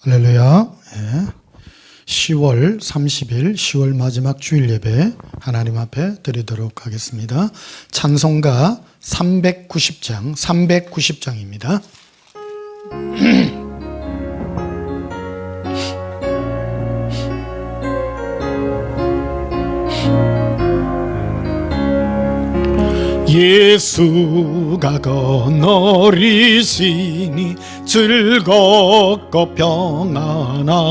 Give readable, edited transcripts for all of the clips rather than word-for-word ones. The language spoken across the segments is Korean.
할렐루야. 10월 30일 10월 마지막 주일 예배 하나님 앞에 드리도록 하겠습니다. 찬송가 390장입니다. 예수가 거느리시니 즐겁고 평안하구나.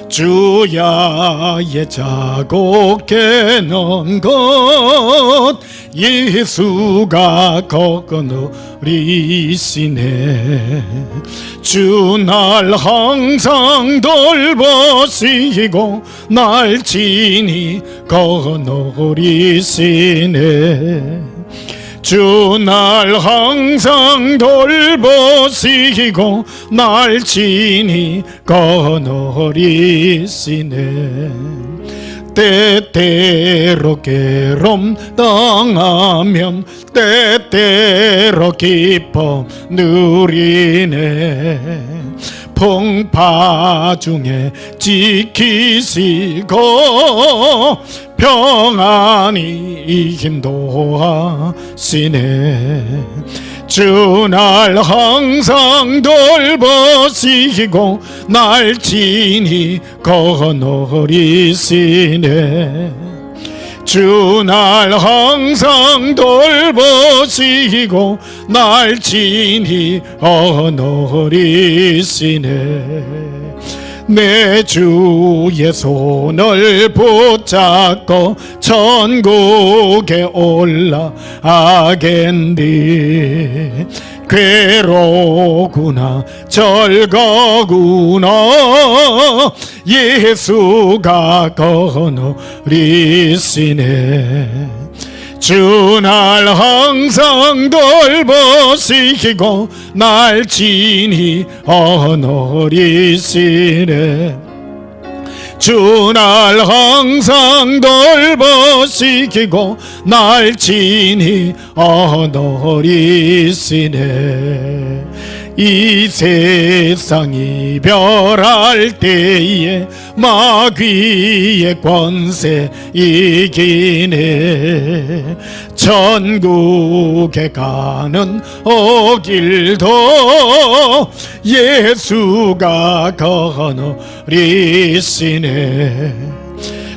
주야의 자고 깨는 것 예수가 거느리시네. 주 날 항상 돌보시고 날 친히 거느리시네. 주 날 항상 돌보시고 날 친히 거느리시네. 때때로 괴로움 당하면 때때로 기쁨 누리네. 풍파 중에 지키시고 평안히 인도하시네. 주 날 항상 돌보시고 날 친히 거느리시네. 주 날 항상 돌보시고 날 친히 거느리시네. 내 주의 손을 붙잡고 천국에 올라가겠니. 괴로구나 절거구나 예수가 거느리시네. 주 날 항상 돌보시고 날 친히 거느리시네. 주 날 항상 돌보시고 날 친히 거느리시네. 이 세상 이별할 때에 마귀의 권세 이기네. 천국에 가는 길도 예수가 거느리시네.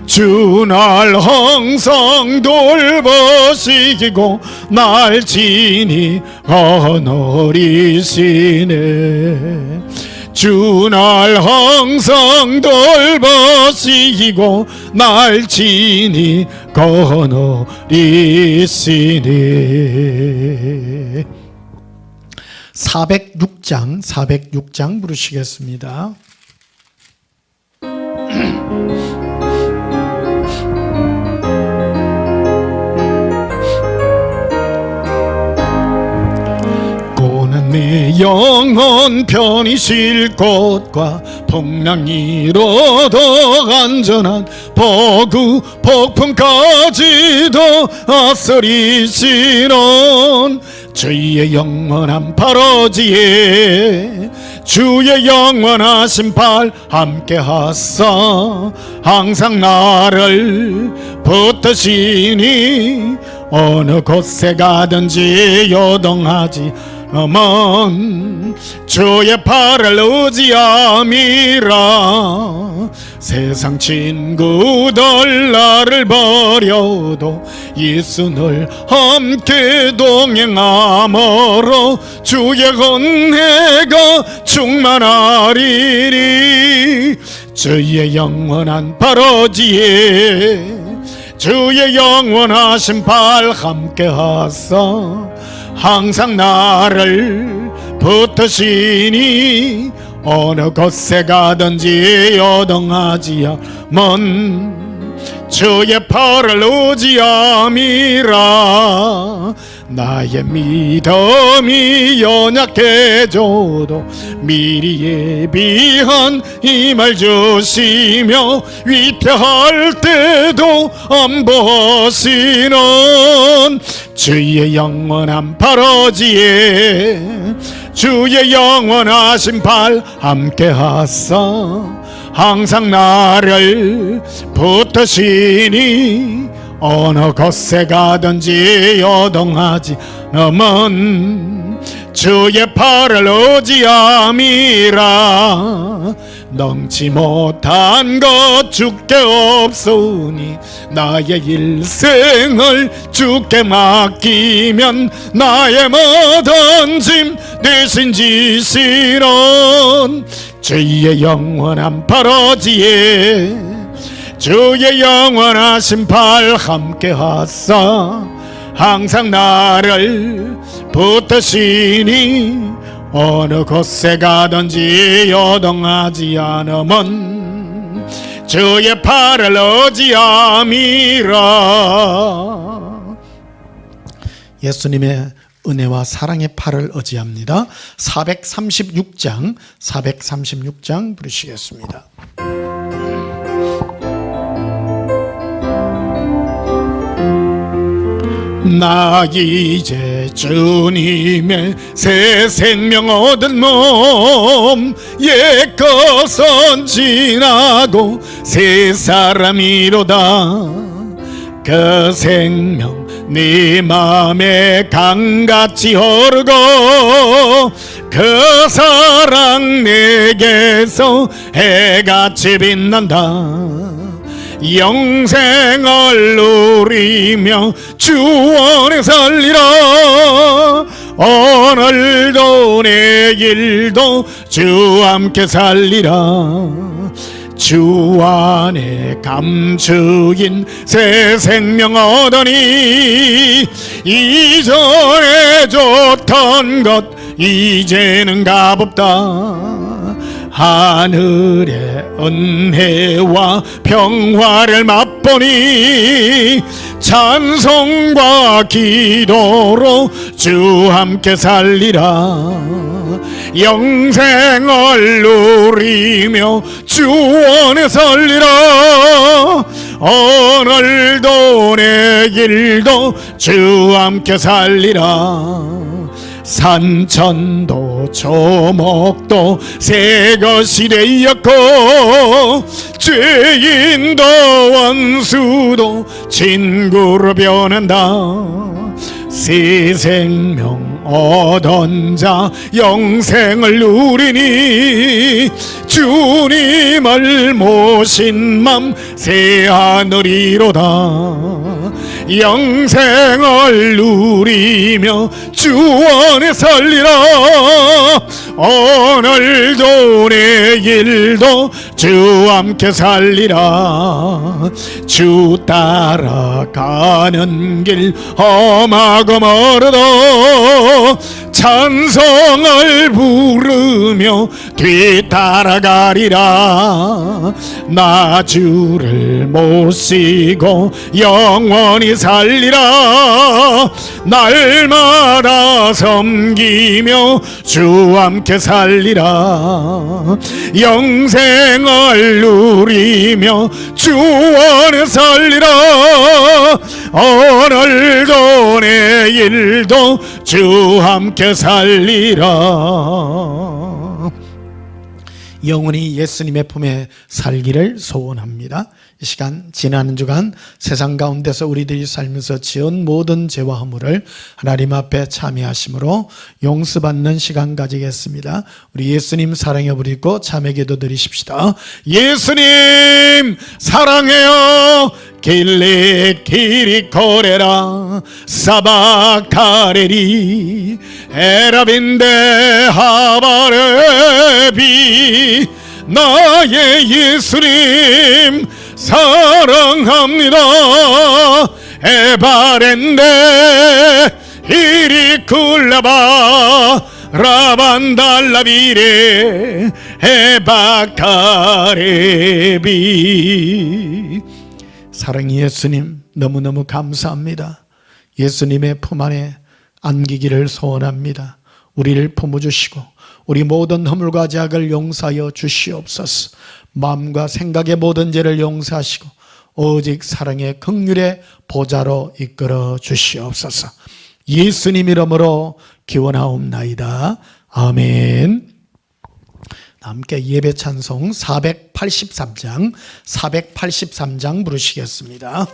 주 날 항상 돌보시고 날 친히 거느리시네. 주 날 항상 돌보시고 날 친히 거느리시네. 406장 부르시겠습니다. 내 영혼 편히 쉴 곳과 풍랑이로도 안전한 폭우 폭풍까지도 아서리시는 주의 영원한 발어지에 주의 영원하신 발 함께하사 항상 나를 붙드시니 어느 곳에 가든지 요동하지 먼 주의 팔을 의지함이라. 세상 친구들 나를 버려도 예수를 함께 동행함으로 주의 은혜가 충만하리니. 주의 영원한 발어지에 주의 영원하신 발 함께하사 항상 나를 붙드시니 어느 곳에 가든지 요동하지 먼 주의 팔을 의지함이라. 나의 믿음이 연약해져도 미리 예비한 힘을 주시며 위태할 때도 안 보시는 주의 영원한 발어지에 주의 영원하신 팔 함께 하사 항상 나를 붙드시니 어느 곳에 가든지 요동하지 않으면 주의 팔을 의지함이라. 넘지 못한 것 주께 없으니 나의 일생을 주께 맡기면 나의 모든 짐 대신 지시론. 주의 영원한 팔 어지에 주의 영원하신 팔 함께 하사 항상 나를 붙드시니 어느 곳에 가든지 요동하지 않으면 주의 팔을 의지함이라. 예수님의 은혜와 사랑의 팔을 의지합니다. 436장 부르시겠습니다. 나 이제 주님의 새 생명 얻은 몸, 옛것은 지나고 새 사람이로다. 그 생명 네 맘에 강같이 흐르고 그 사랑 내게서 해같이 빛난다. 영생을 누리며 주 안에 살리라. 오늘도 내일도 주 함께 살리라. 주 안에 감추인 새 생명 얻으니 이전에 좋던 것 이제는 값없다. 하늘의 은혜와 평화를 맛보니 찬송과 기도로 주 함께 살리라. 영생을 누리며 주 안에 살리라. 오늘도 내일도 주 함께 살리라. 산천도 조목도 새 것이 되었고 죄인도 원수도 친구로 변한다. 새 생명 얻은 자 영생을 누리니 주님을 모신 맘 새 하늘이로다. 영생을 누리며 주 안에 살리라. 오늘도 내일도 주 함께 살리라. 주 따라가는 길 험하고 멀어도 찬송을 부르며 뒤따라가리라. 나 주를 모시고 영원히 살리라. 날마다 섬기며 주 함께 살리라. 영생을 누리며 주 안에 살리라. 오늘도 내일도 주 함께 살리라. 영원히 예수님의 품에 살기를 소원합니다. 이 시간 지나는 주간 세상 가운데서 우리들이 살면서 지은 모든 죄와 허물을 하나님 앞에 참여하심으로 용서받는 시간 가지겠습니다. 우리 예수님 사랑해 부리고 참회 기도 드리십시다. 예수님 사랑해요. 길리 길이 코레라 사바카레리 에라빈데 하바레비. 나의 예수님 사랑합니다. 에바렌데 이리쿨라바 라반달라비레 에바카레비. 사랑의 예수님 너무너무 감사합니다. 예수님의 품 안에 안기기를 소원합니다. 우리를 품어주시고 우리 모든 허물과 죄악을 용서하여 주시옵소서. 마음과 생각의 모든 죄를 용서하시고 오직 사랑의 긍휼의 보좌로 이끌어 주시옵소서. 예수님 이름으로 기원하옵나이다. 아멘. 함께 예배 찬송 483장 부르시겠습니다.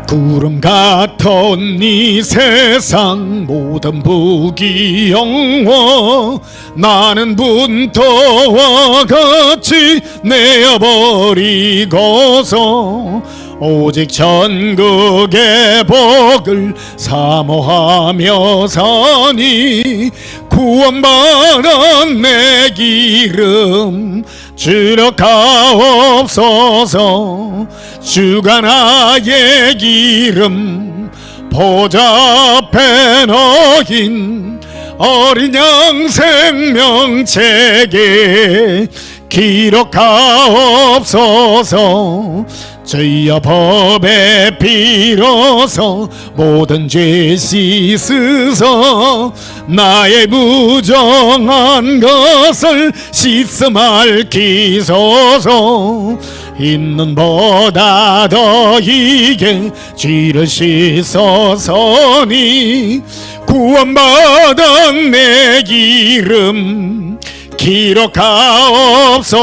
구름 같은 이 세상 모든 부귀영화 나는 분토와 같이 내어버리고서 오직 천국의 복을 사모하며 사니 구원받은 내 기름 주력하옵소서. 주가 나의 기름 보좌 앞에 놓인 어린 양 생명책에 기록하옵소서. 주여 법의 피로서 모든 죄 씻으소. 나의 부정한 것을 씻음할 기소서. 있는 보다 더 이게 죄를 씻어서니 구원받은 내 기름 기록하옵소서.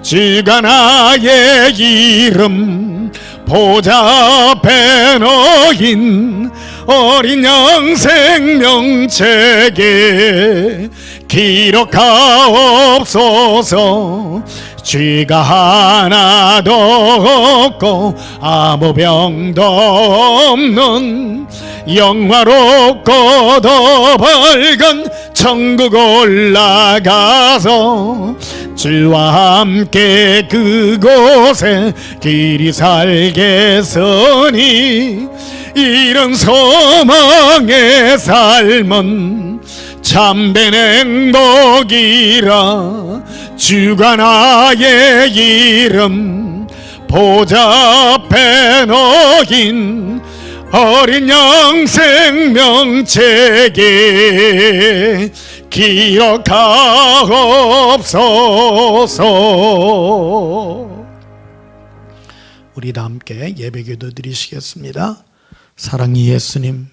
주가 나의 기름 보좌 앞에 놓인 어린 양 생명책에 기록하옵소서. 죄가 하나도 없고 아무 병도 없는 영화롭고 더 밝은 천국 올라가서 주와 함께 그곳에 길이 살겠으니 이런 소망의 삶은 참된 행복이라. 주가 나의 이름 보좌 앞에 놓인 어린 양 생명책에 기억하옵소서. 우리 다 함께 예배기도 드리시겠습니다. 사랑이 예수님,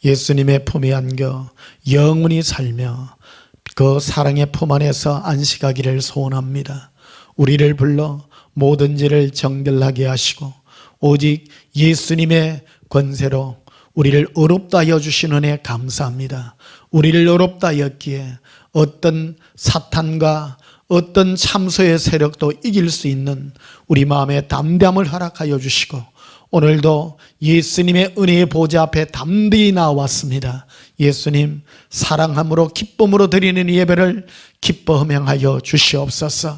예수님의 품에 안겨 영원히 살며 그 사랑의 품 안에서 안식하기를 소원합니다. 우리를 불러 모든 죄를 정결하게 하시고 오직 예수님의 권세로 우리를 의롭다 하여 주신 은혜 감사합니다. 우리를 의롭다 하였기에 어떤 사탄과 어떤 참소의 세력도 이길 수 있는 우리 마음의 담대함을 허락하여 주시고 오늘도 예수님의 은혜의 보좌 앞에 담대히 나왔습니다. 예수님 사랑함으로 기쁨으로 드리는 예배를 기뻐 흠양하여 주시옵소서.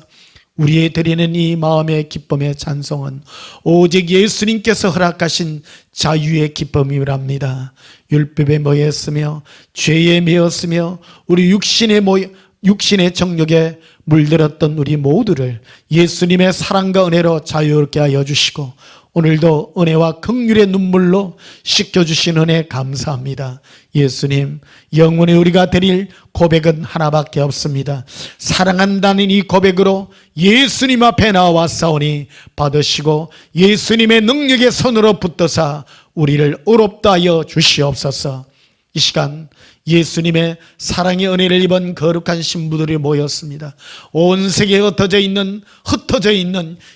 우리의 드리는 이 마음의 기쁨의 찬송은 오직 예수님께서 허락하신 자유의 기쁨이랍니다. 율법에 매였으며 죄에 매였으며 우리 육신의 정욕에 물들었던 우리 모두를 예수님의 사랑과 은혜로 자유롭게 하여 주시고 오늘도 은혜와 긍휼의 눈물로 씻겨주신 은혜 감사합니다. 예수님 영원히 우리가 드릴 고백은 하나밖에 없습니다. 사랑한다는 이 고백으로 예수님 앞에 나왔사오니 받으시고 예수님의 능력의 손으로 붙드사 우리를 의롭다 하여 주시옵소서. 이 시간 예수님의 사랑의 은혜를 입은 거룩한 신부들이 모였습니다. 온 세계에 흩어져 있는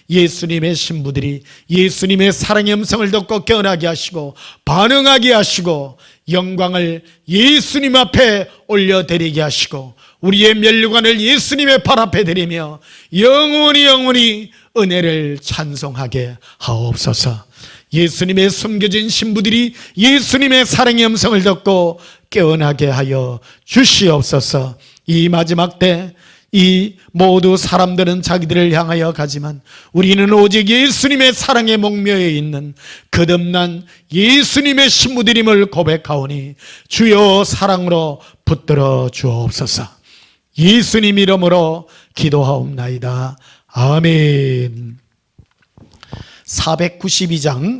예수님의 신부들이 예수님의 사랑의 음성을 듣고 깨어나게 하시고 반응하게 하시고 영광을 예수님 앞에 올려드리게 하시고 우리의 면류관을 예수님의 발 앞에 드리며 영원히 은혜를 찬송하게 하옵소서. 예수님의 숨겨진 신부들이 예수님의 사랑의 음성을 듣고 깨어나게 하여 주시옵소서. 이 마지막 때 이 모두 사람들은 자기들을 향하여 가지만 우리는 오직 예수님의 사랑에 목매여 있는 거듭난 예수님의 신부들임을 고백하오니 주여 사랑으로 붙들어 주옵소서. 예수님 이름으로 기도하옵나이다. 아멘.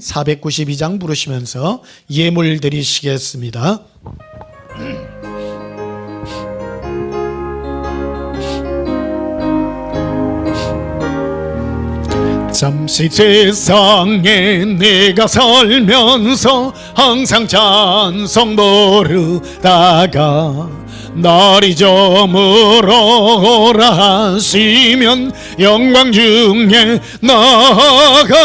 492장 부르시면서 예물 드리시겠습니다. 잠시 세상에 내가 살면서 항상 찬송 부르다가 날이 저물어라 하시면 영광 중에 나가리.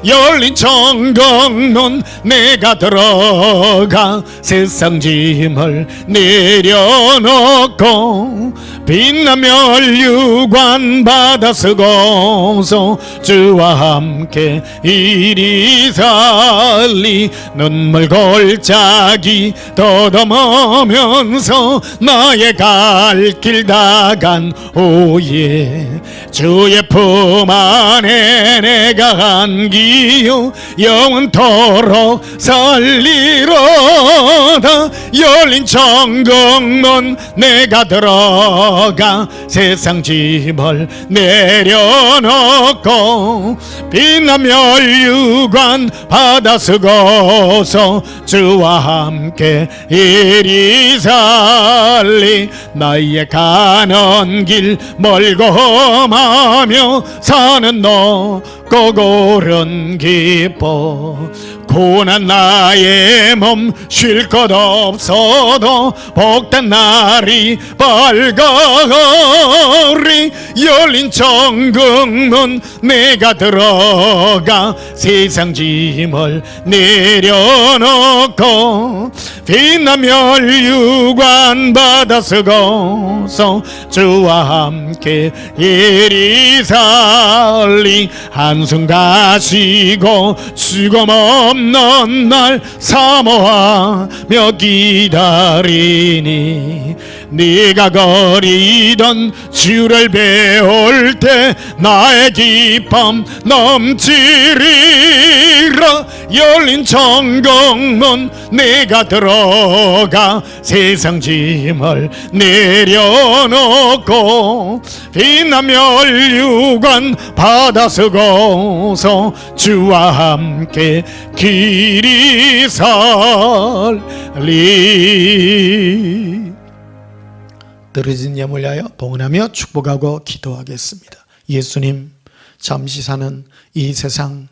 열린 천국문 내가 들어가 세상 짐을 내려놓고 빛난 멸류관 받아 쓰고서 주와 함께 이리 살리. 눈물 골짜기 더듬으면서 나의 갈 길 다간 후에 주의 품 안에 내가 안기요 영원토록 살리로다. 열린 천국문 내가 들어가 세상 짐을 내려놓고 빛난 멸류관 받아 쓰고서 주와 함께 이리 살리. 나의 가는 길 멀고 험하며 사는 높고 고른 기뻐. 고난 나의 몸 쉴 것 없어도 복된 날이 밝아오리. 열린 천국문 내가 들어가 세상 짐을 내려놓고 빛난 멸류관 받아 쓰고서 주와 함께 이리 살리. 한숨 가시고 죽음 없는 날 사모하며 기다리니. 네가 거리던 주를 배울 때 나의 기쁨 넘치리라. 열린 천국문 내가 들어가 세상 짐을 내려놓고 빛난 멸류관 받아 쓰고서 주와 함께 길이 살리. 떨어진 예물 위하여 봉헌하며 축복하고 기도하겠습니다. 예수님, 잠시 사는 이 세상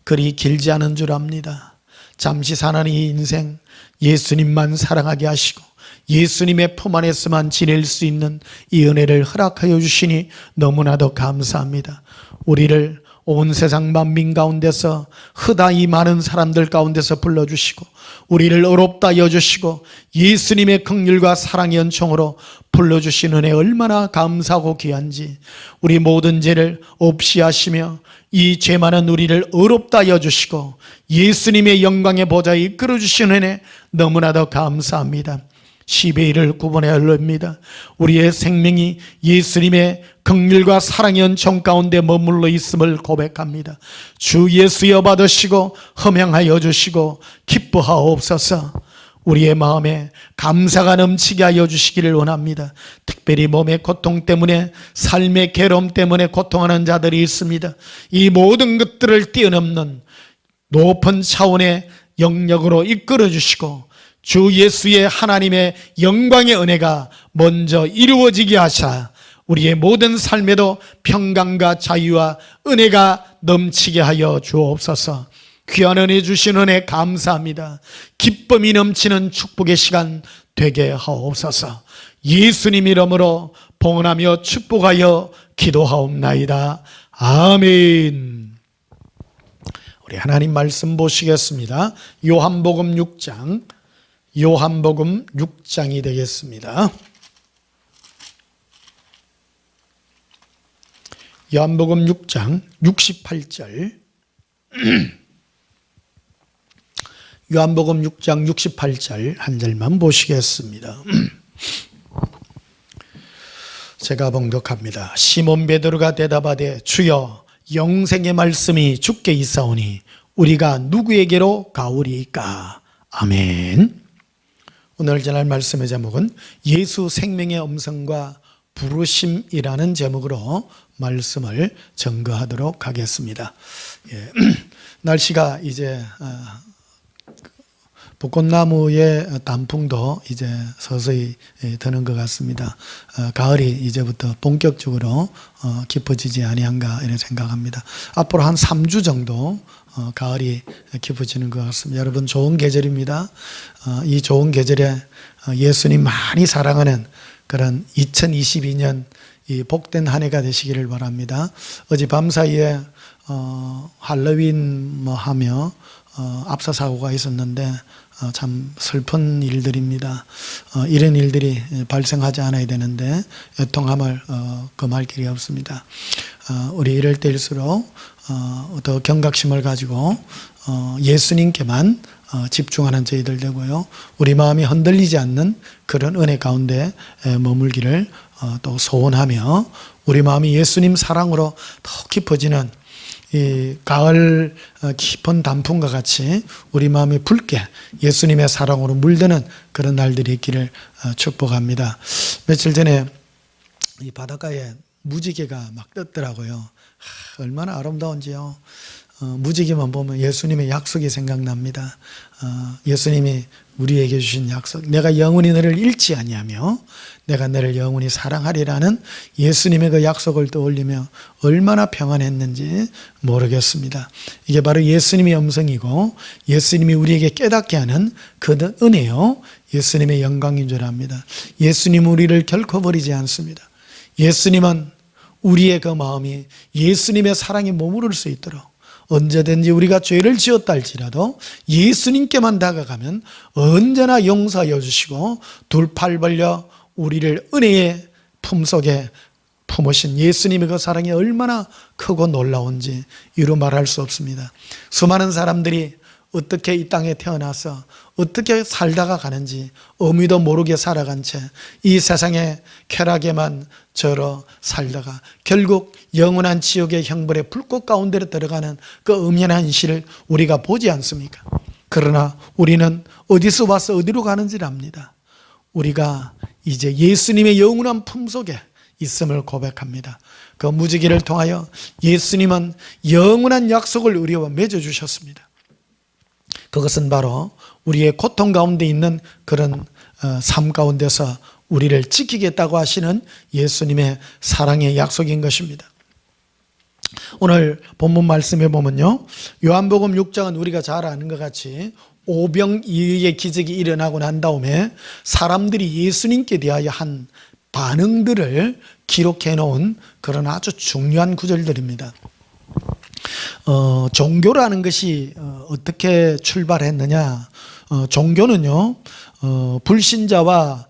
그리 길지 않은 줄 압니다. 잠시 사는 이 인생 예수님만 사랑하게 하시고 예수님의 품 안에서만 지낼 수 있는 이 은혜를 허락하여 주시니 너무나도 감사합니다. 우리를 온 세상 만민 가운데서 흐다이 많은 사람들 가운데서 불러주시고 우리를 의롭다 여주시고 예수님의 긍휼과 사랑의 은총으로 불러주신 은혜 얼마나 감사하고 귀한지. 우리 모든 죄를 없이 하시며 이 죄 많은 우리를 의롭다 여주시고 예수님의 영광의 보좌에 이끌어주신 은혜 너무나도 감사합니다. 10의 1을 구분해 올립니다. 우리의 생명이 예수님의 긍휼과 사랑의 은총 가운데 머물러 있음을 고백합니다. 주 예수여 받으시고 흠양하여 주시고 기뻐하옵소서. 우리의 마음에 감사가 넘치게 하여 주시기를 원합니다. 특별히 몸의 고통 때문에 삶의 괴로움 때문에 고통하는 자들이 있습니다. 이 모든 것들을 뛰어넘는 높은 차원의 영역으로 이끌어 주시고 주 예수의 하나님의 영광의 은혜가 먼저 이루어지게 하사 우리의 모든 삶에도 평강과 자유와 은혜가 넘치게 하여 주옵소서. 귀한 은혜 주신 은혜 감사합니다. 기쁨이 넘치는 축복의 시간 되게 하옵소서. 예수님 이름으로 봉헌하며 축복하여 기도하옵나이다. 아멘. 우리 하나님 말씀 보시겠습니다. 요한복음 6장이 되겠습니다. 요한복음 6장 68절. 요한복음 6장 68절 한 절만 보시겠습니다. 제가 봉독합니다. 시몬 베드로가 대답하되 주여 영생의 말씀이 주께 있사오니 우리가 누구에게로 가오리이까. 아멘. 오늘 전할 말씀의 제목은 예수 생명의 음성과 부르심이라는 제목으로 말씀을 전거하도록 하겠습니다. 날씨가 이제 벚꽃나무의 단풍도 이제 서서히 드는 것 같습니다. 가을이 이제부터 본격적으로 깊어지지 아니한가 이렇게 생각합니다. 앞으로 한 3주 정도 가을이 깊어지는 것 같습니다. 여러분 좋은 계절입니다. 이 좋은 계절에 예수님 많이 사랑하는 그런 2022년 이 복된 한 해가 되시기를 바랍니다. 어제 밤사이에 할로윈 뭐 하며 압사 사고가 있었는데 참 슬픈 일들입니다. 이런 일들이 발생하지 않아야 되는데 애통함을 금할 길이 없습니다. 우리 이럴 때일수록 더 경각심을 가지고 예수님께만 집중하는 저희들 되고요. 우리 마음이 흔들리지 않는 그런 은혜 가운데 머물기를 또 소원하며 우리 마음이 예수님 사랑으로 더 깊어지는 이 가을 깊은 단풍과 같이 우리 마음이 붉게 예수님의 사랑으로 물드는 그런 날들이 있기를 축복합니다. 며칠 전에 이 바닷가에 무지개가 막 떴더라고요. 얼마나 아름다운지요. 무지개만 보면 예수님의 약속이 생각납니다. 예수님이 우리에게 주신 약속, 내가 영원히 너를 잃지 아니하며 내가 너를 영원히 사랑하리라는 예수님의 그 약속을 떠올리며 얼마나 평안했는지 모르겠습니다. 이게 바로 예수님의 음성이고 예수님이 우리에게 깨닫게 하는 그 은혜요, 예수님의 영광인 줄 압니다. 예수님은 우리를 결코 버리지 않습니다. 예수님은 우리의 그 마음이 예수님의 사랑에 머무를 수 있도록 언제든지 우리가 죄를 지었다 할지라도 예수님께만 다가가면 언제나 용서하여 주시고 둘 팔 벌려 우리를 은혜의 품속에 품으신 예수님의 그 사랑이 얼마나 크고 놀라운지 이루 말할 수 없습니다. 수많은 사람들이 어떻게 이 땅에 태어나서 어떻게 살다가 가는지 의미도 모르게 살아간 채 이 세상의 쾌락에만 절어 살다가 결국 영원한 지옥의 형벌의 불꽃 가운데로 들어가는 그 음연한 현실을 우리가 보지 않습니까? 그러나 우리는 어디서 와서 어디로 가는지를 압니다. 우리가 이제 예수님의 영원한 품속에 있음을 고백합니다. 그 무지개를 통하여 예수님은 영원한 약속을 우리와 맺어주셨습니다. 그것은 바로 우리의 고통 가운데 있는 그런 삶 가운데서 우리를 지키겠다고 하시는 예수님의 사랑의 약속인 것입니다. 오늘 본문 말씀에 보면요, 요한복음 6장은 우리가 잘 아는 것 같이 오병이어의 기적이 일어나고 난 다음에 사람들이 예수님께 대하여 한 반응들을 기록해 놓은 그런 아주 중요한 구절들입니다. 종교라는 것이 어떻게 출발했느냐? 종교는요, 불신자와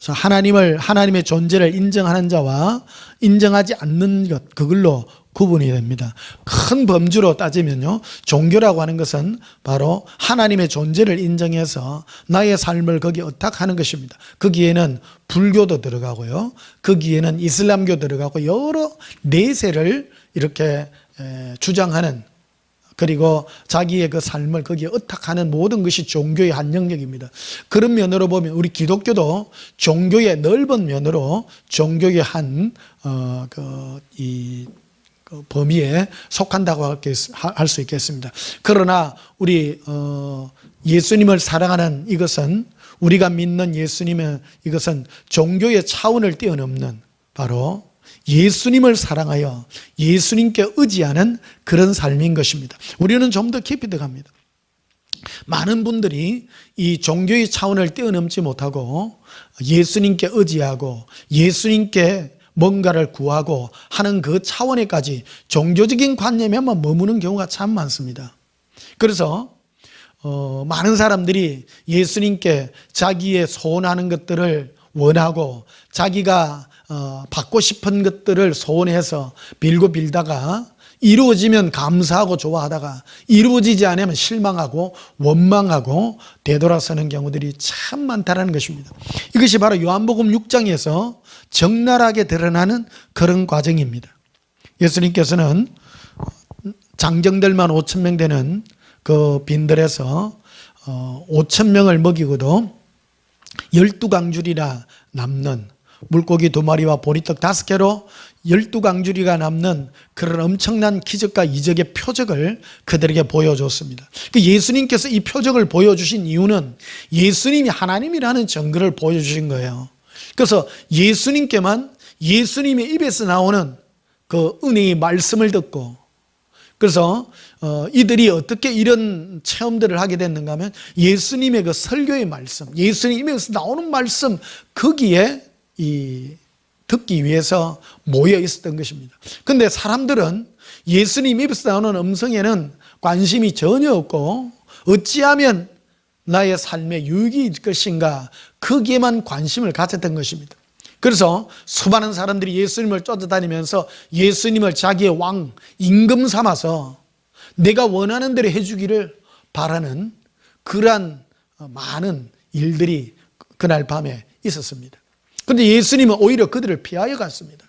하나님의 존재를 인정하는 자와 인정하지 않는 것, 그걸로 구분이 됩니다. 큰 범주로 따지면요, 종교라고 하는 것은 바로 하나님의 존재를 인정해서 나의 삶을 거기에 의탁하는 것입니다. 거기에는 불교도 들어가고요, 거기에는 이슬람교 들어가고 여러 내세를 이렇게 주장하는, 그리고 자기의 그 삶을 거기에 의탁하는 모든 것이 종교의 한 영역입니다. 그런 면으로 보면 우리 기독교도 종교의 넓은 면으로 종교의 한 범위에 속한다고 할 수 있겠습니다. 그러나 우리 예수님을 사랑하는 이것은, 우리가 믿는 예수님의 이것은 종교의 차원을 뛰어넘는 바로 예수님을 사랑하여 예수님께 의지하는 그런 삶인 것입니다. 우리는 좀 더 깊이 들어갑니다. 많은 분들이 이 종교의 차원을 뛰어넘지 못하고 예수님께 의지하고 예수님께 뭔가를 구하고 하는 그 차원에까지 종교적인 관념에만 머무는 경우가 참 많습니다. 그래서 많은 사람들이 예수님께 자기의 소원하는 것들을 원하고 자기가 받고 싶은 것들을 소원해서 빌다가 이루어지면 감사하고 좋아하다가 이루어지지 않으면 실망하고 원망하고 되돌아서는 경우들이 참 많다는 것입니다. 이것이 바로 요한복음 6장에서 적나라하게 드러나는 그런 과정입니다. 예수님께서는 장정들만 5,000명 되는 그 빈들에서 5,000명을 먹이고도 12강줄이나 남는 물고기 2마리와 보리떡 5개로 12강주리가 남는 그런 엄청난 기적과 이적의 표적을 그들에게 보여줬습니다. 예수님께서 이 표적을 보여주신 이유는 예수님이 하나님이라는 증거를 보여주신 거예요. 그래서 예수님께만 예수님의 입에서 나오는 그 은혜의 말씀을 듣고, 그래서 이들이 어떻게 이런 체험들을 하게 됐는가 하면 예수님의 그 설교의 말씀, 예수님 입에서 나오는 말씀, 거기에 듣기 위해서 모여 있었던 것입니다. 그런데 사람들은 예수님 입에서 나오는 음성에는 관심이 전혀 없고, 어찌하면 나의 삶에 유익이 있을 것인가, 거기에만 관심을 가졌던 것입니다. 그래서 수많은 사람들이 예수님을 쫓아다니면서 예수님을 자기의 왕, 임금 삼아서 내가 원하는 대로 해주기를 바라는 그러한 많은 일들이 그날 밤에 있었습니다. 그런데 예수님은 오히려 그들을 피하여 갔습니다.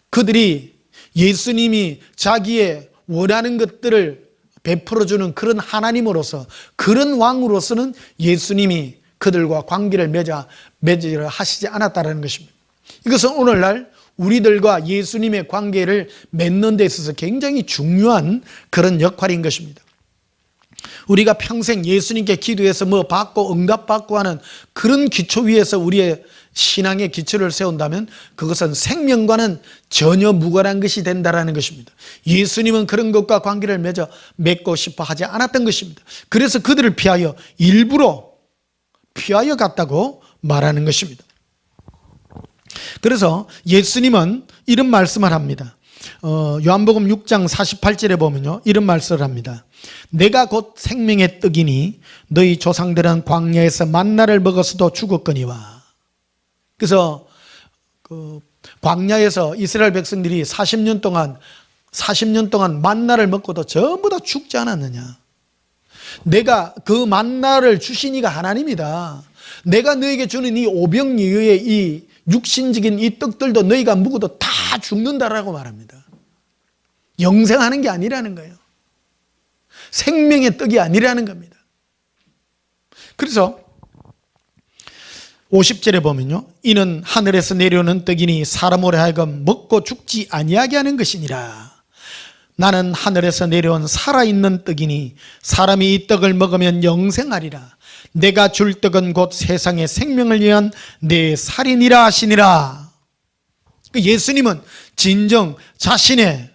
그들이 예수님이 자기의 원하는 것들을 베풀어주는 그런 하나님으로서, 그런 왕으로서는 예수님이 그들과 관계를 맺으려 하시지 않았다는 것입니다. 이것은 오늘날 우리들과 예수님의 관계를 맺는 데 있어서 굉장히 중요한 그런 역할인 것입니다. 우리가 평생 예수님께 기도해서 뭐 받고 응답받고 하는 그런 기초 위에서 우리의 신앙의 기초를 세운다면 그것은 생명과는 전혀 무관한 것이 된다는 것입니다. 예수님은 그런 것과 관계를 맺고 싶어 하지 않았던 것입니다. 그래서 그들을 피하여 일부러 피하여 갔다고 말하는 것입니다. 그래서 예수님은 이런 말씀을 합니다. 요한복음 6장 48절에 보면요, 이런 말씀을 합니다. 내가 곧 생명의 떡이니 너희 조상들은 광야에서 만나를 먹었어도 죽었거니와. 그래서 광야에서 이스라엘 백성들이 40년 동안 만나를 먹고도 전부 다 죽지 않았느냐. 내가 그 만나를 주신 이가 하나님이다. 내가 너에게 주는 이 오병이어의 이 육신적인 이 떡들도 너희가 먹어도 다 죽는다라고 말합니다. 영생하는 게 아니라는 거예요. 생명의 떡이 아니라는 겁니다. 그래서 50절에 보면요, 이는 하늘에서 내려오는 떡이니 사람으로 하여금 먹고 죽지 아니하게 하는 것이니라. 나는 하늘에서 내려온 살아있는 떡이니 사람이 이 떡을 먹으면 영생하리라. 내가 줄 떡은 곧 세상의 생명을 위한 내 살이니라 하시니라. 예수님은 진정 자신의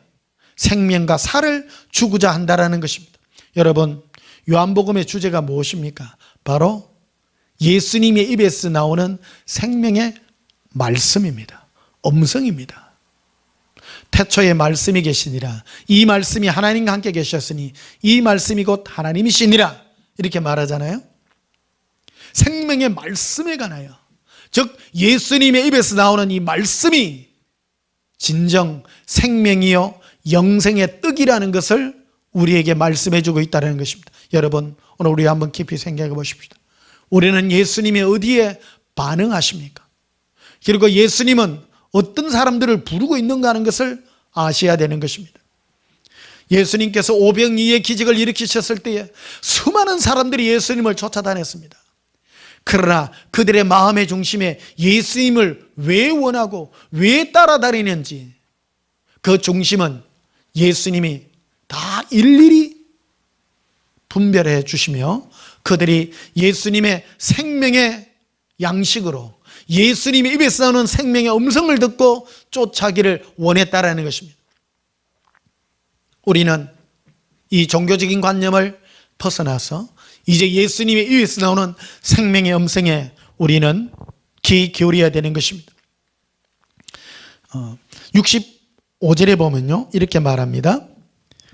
생명과 살을 주고자 한다라는 것입니다. 여러분, 요한복음의 주제가 무엇입니까? 바로 예수님의 입에서 나오는 생명의 말씀입니다. 음성입니다. 태초에 말씀이 계시니라. 이 말씀이 하나님과 함께 계셨으니 이 말씀이 곧 하나님이시니라. 이렇게 말하잖아요. 생명의 말씀에 관하여, 즉 예수님의 입에서 나오는 이 말씀이 진정 생명이요 영생의 떡이라는 것을 우리에게 말씀해 주고 있다는 것입니다. 여러분, 오늘 우리 한번 깊이 생각해 보십시다. 우리는 예수님이 어디에 반응하십니까? 그리고 예수님은 어떤 사람들을 부르고 있는가 하는 것을 아셔야 되는 것입니다. 예수님께서 오병이의 기적을 일으키셨을 때에 수많은 사람들이 예수님을 쫓아다녔습니다. 그러나 그들의 마음의 중심에 예수님을 왜 원하고 왜 따라다니는지 그 중심은 예수님이 다 일일이 분별해 주시며 그들이 예수님의 생명의 양식으로 예수님의 입에서 나오는 생명의 음성을 듣고 쫓아가기를 원했다라는 것입니다. 우리는 이 종교적인 관념을 벗어나서 이제 예수님의 입에서 나오는 생명의 음성에 우리는 귀 기울여야 되는 것입니다. 65절에 보면요, 이렇게 말합니다.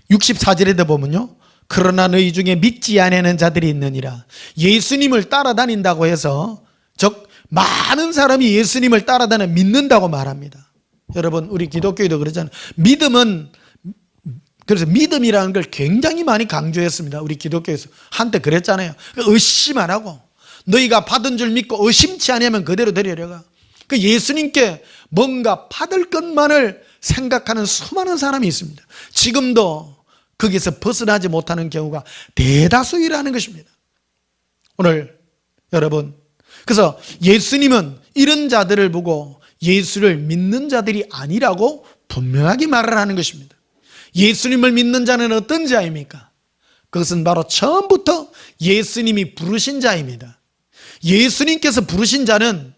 64절에도 보면요, 그러나 너희 중에 믿지 않는 자들이 있느니라. 예수님을 따라다닌다고 해서, 즉 많은 사람이 예수님을 따라다녀 믿는다고 말합니다. 여러분, 우리 기독교에도 그러잖아요. 그래서 믿음이라는 걸 굉장히 많이 강조했습니다. 우리 기독교에서 한때 그랬잖아요. 의심 안 하고 너희가 받은 줄 믿고 의심치 않으면 그대로 데려가. 예수님께 뭔가 받을 것만을 생각하는 수많은 사람이 있습니다. 지금도 거기서 벗어나지 못하는 경우가 대다수이라는 것입니다. 오늘 여러분, 그래서 예수님은 이런 자들을 보고 예수를 믿는 자들이 아니라고 분명하게 말을 하는 것입니다. 예수님을 믿는 자는 어떤 자입니까? 그것은 바로 처음부터 예수님이 부르신 자입니다. 예수님께서 부르신 자는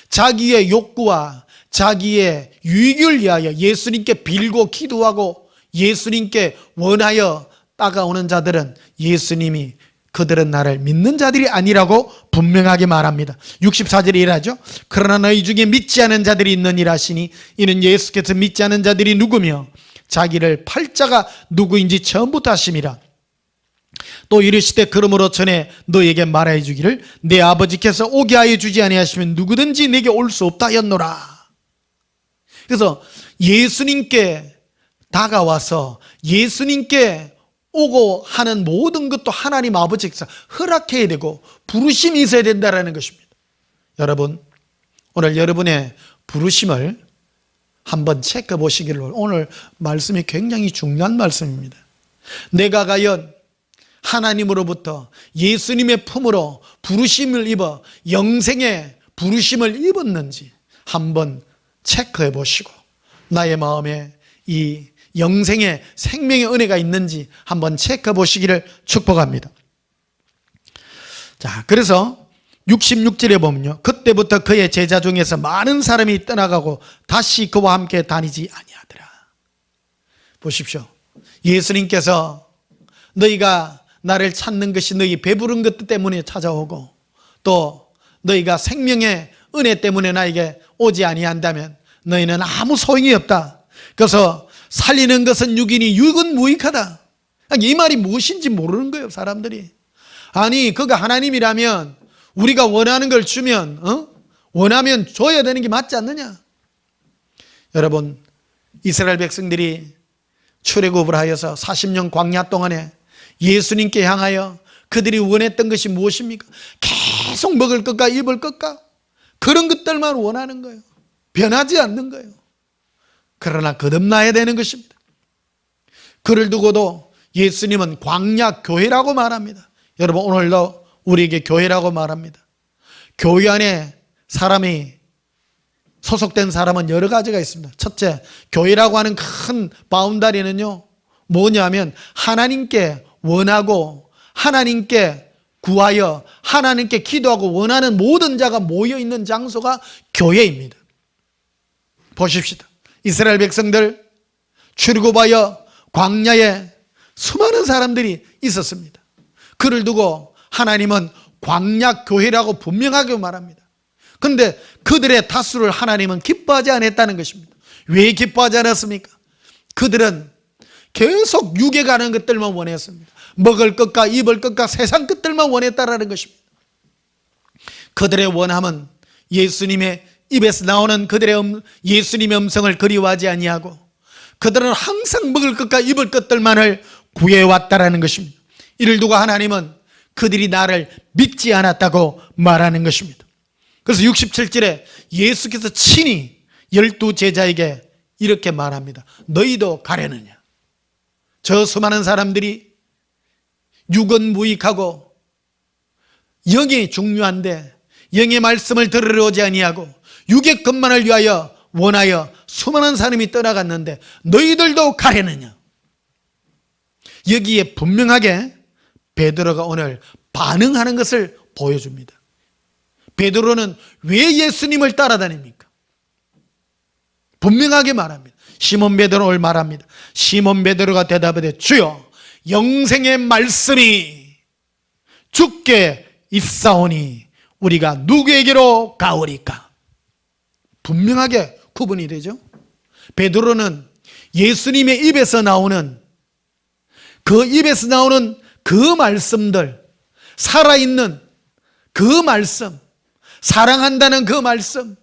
자기의 욕구와 자기의 유익을 위하여 예수님께 빌고 기도하고 예수님께 원하여 따가오는 자들은 예수님이 그들은 나를 믿는 자들이 아니라고 분명하게 말합니다. 64절에 이라죠. 그러나 너희 중에 믿지 않은 자들이 있느니라 하시니 이는 예수께서 믿지 않은 자들이 누구며 자기를 팔자가 누구인지 처음부터 하심이라. 또 이르시되 그러므로 전에 너에게 말하여 주기를 내 아버지께서 오게 하여 주지 아니하시면 누구든지 내게 올 수 없다 하였노라. 그래서 예수님께 다가와서 예수님께 오고 하는 모든 것도 하나님 아버지께서 허락해야 되고 부르심이 있어야 된다는 것입니다. 여러분, 오늘 여러분의 부르심을 한번 체크해 보시기를. 오늘 말씀이 굉장히 중요한 말씀입니다. 내가 과연 하나님으로부터 예수님의 품으로 부르심을 입어 영생의 부르심을 입었는지 한번 체크해 보시고 나의 마음에 이 영생의 생명의 은혜가 있는지 한번 체크해 보시기를 축복합니다. 자, 그래서 66절에 보면요, 그때부터 그의 제자 중에서 많은 사람이 떠나가고 다시 그와 함께 다니지 아니하더라. 보십시오. 예수님께서 너희가 나를 찾는 것이 너희 배부른 것 때문에 찾아오고 또 너희가 생명의 은혜 때문에 나에게 오지 아니한다면 너희는 아무 소용이 없다. 그래서 살리는 것은 육이니 육은 무익하다. 이 말이 무엇인지 모르는 거예요, 사람들이. 아니, 그가 하나님이라면 우리가 원하는 걸 주면 원하면 줘야 되는 게 맞지 않느냐? 여러분, 이스라엘 백성들이 출애굽을 하여서 40년 광야 동안에 예수님께 향하여 그들이 원했던 것이 무엇입니까? 계속 먹을 것과 입을 것과 그런 것들만 원하는 거예요. 변하지 않는 거예요. 그러나 거듭나야 되는 것입니다. 그를 두고도 예수님은 광야 교회라고 말합니다. 여러분, 오늘도 우리에게 교회라고 말합니다. 교회 안에 사람이 소속된 사람은 여러 가지가 있습니다. 첫째, 교회라고 하는 큰 바운다리는요, 뭐냐면 하나님께 원하고 하나님께 구하여 하나님께 기도하고 원하는 모든 자가 모여 있는 장소가 교회입니다. 보십시다. 이스라엘 백성들 출애굽하여 광야에 수많은 사람들이 있었습니다. 그를 두고 하나님은 광야 교회라고 분명하게 말합니다. 그런데 그들의 다수를 하나님은 기뻐하지 않았다는 것입니다. 왜 기뻐하지 않았습니까? 그들은 계속 육에 가는 것들만 원했습니다. 먹을 것과 입을 것과 세상 것들만 원했다라는 것입니다. 그들의 원함은 예수님의 입에서 나오는 그들의 예수님의 음성을 그리워하지 아니하고 그들은 항상 먹을 것과 입을 것들만을 구해왔다라는 것입니다. 이를 두고 하나님은 그들이 나를 믿지 않았다고 말하는 것입니다. 그래서 67절에 예수께서 친히 12 제자에게 이렇게 말합니다. 너희도 가려느냐? 저 수많은 사람들이 육은 무익하고 영이 중요한데 영의 말씀을 들으러 오지 아니하고 육의 것만을 위하여 원하여 수많은 사람이 떠나갔는데 너희들도 가려느냐? 여기에 분명하게 베드로가 오늘 반응하는 것을 보여줍니다. 베드로는 왜 예수님을 따라다닙니까? 분명하게 말합니다. 시몬 베드로를 말합니다. 시몬 베드로가 대답하되 주여 영생의 말씀이 주께 있사오니 우리가 누구에게로 가오리까? 분명하게 구분이 되죠. 베드로는 예수님의 입에서 나오는 그 말씀들, 살아있는 그 말씀, 사랑한다는 그 말씀,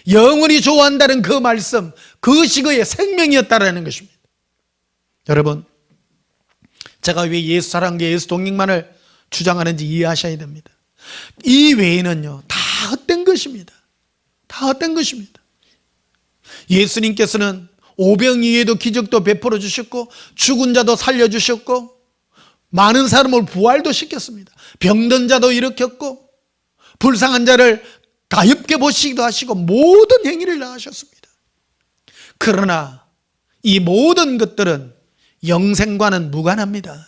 영원히 좋아한다는 그 말씀, 그것이 그의 생명이었다라는 것입니다. 여러분, 제가 왜 예수 사랑과 예수 동행만을 주장하는지 이해하셔야 됩니다. 이 외에는요, 다 헛된 것입니다. 다 헛된 것입니다. 예수님께서는 오병이어도 기적도 베풀어 주셨고 죽은 자도 살려주셨고 많은 사람을 부활도 시켰습니다. 병든 자도 일으켰고 불쌍한 자를 가엾게 보시기도 하시고 모든 행위를 다 하셨습니다. 그러나 이 모든 것들은 영생과는 무관합니다.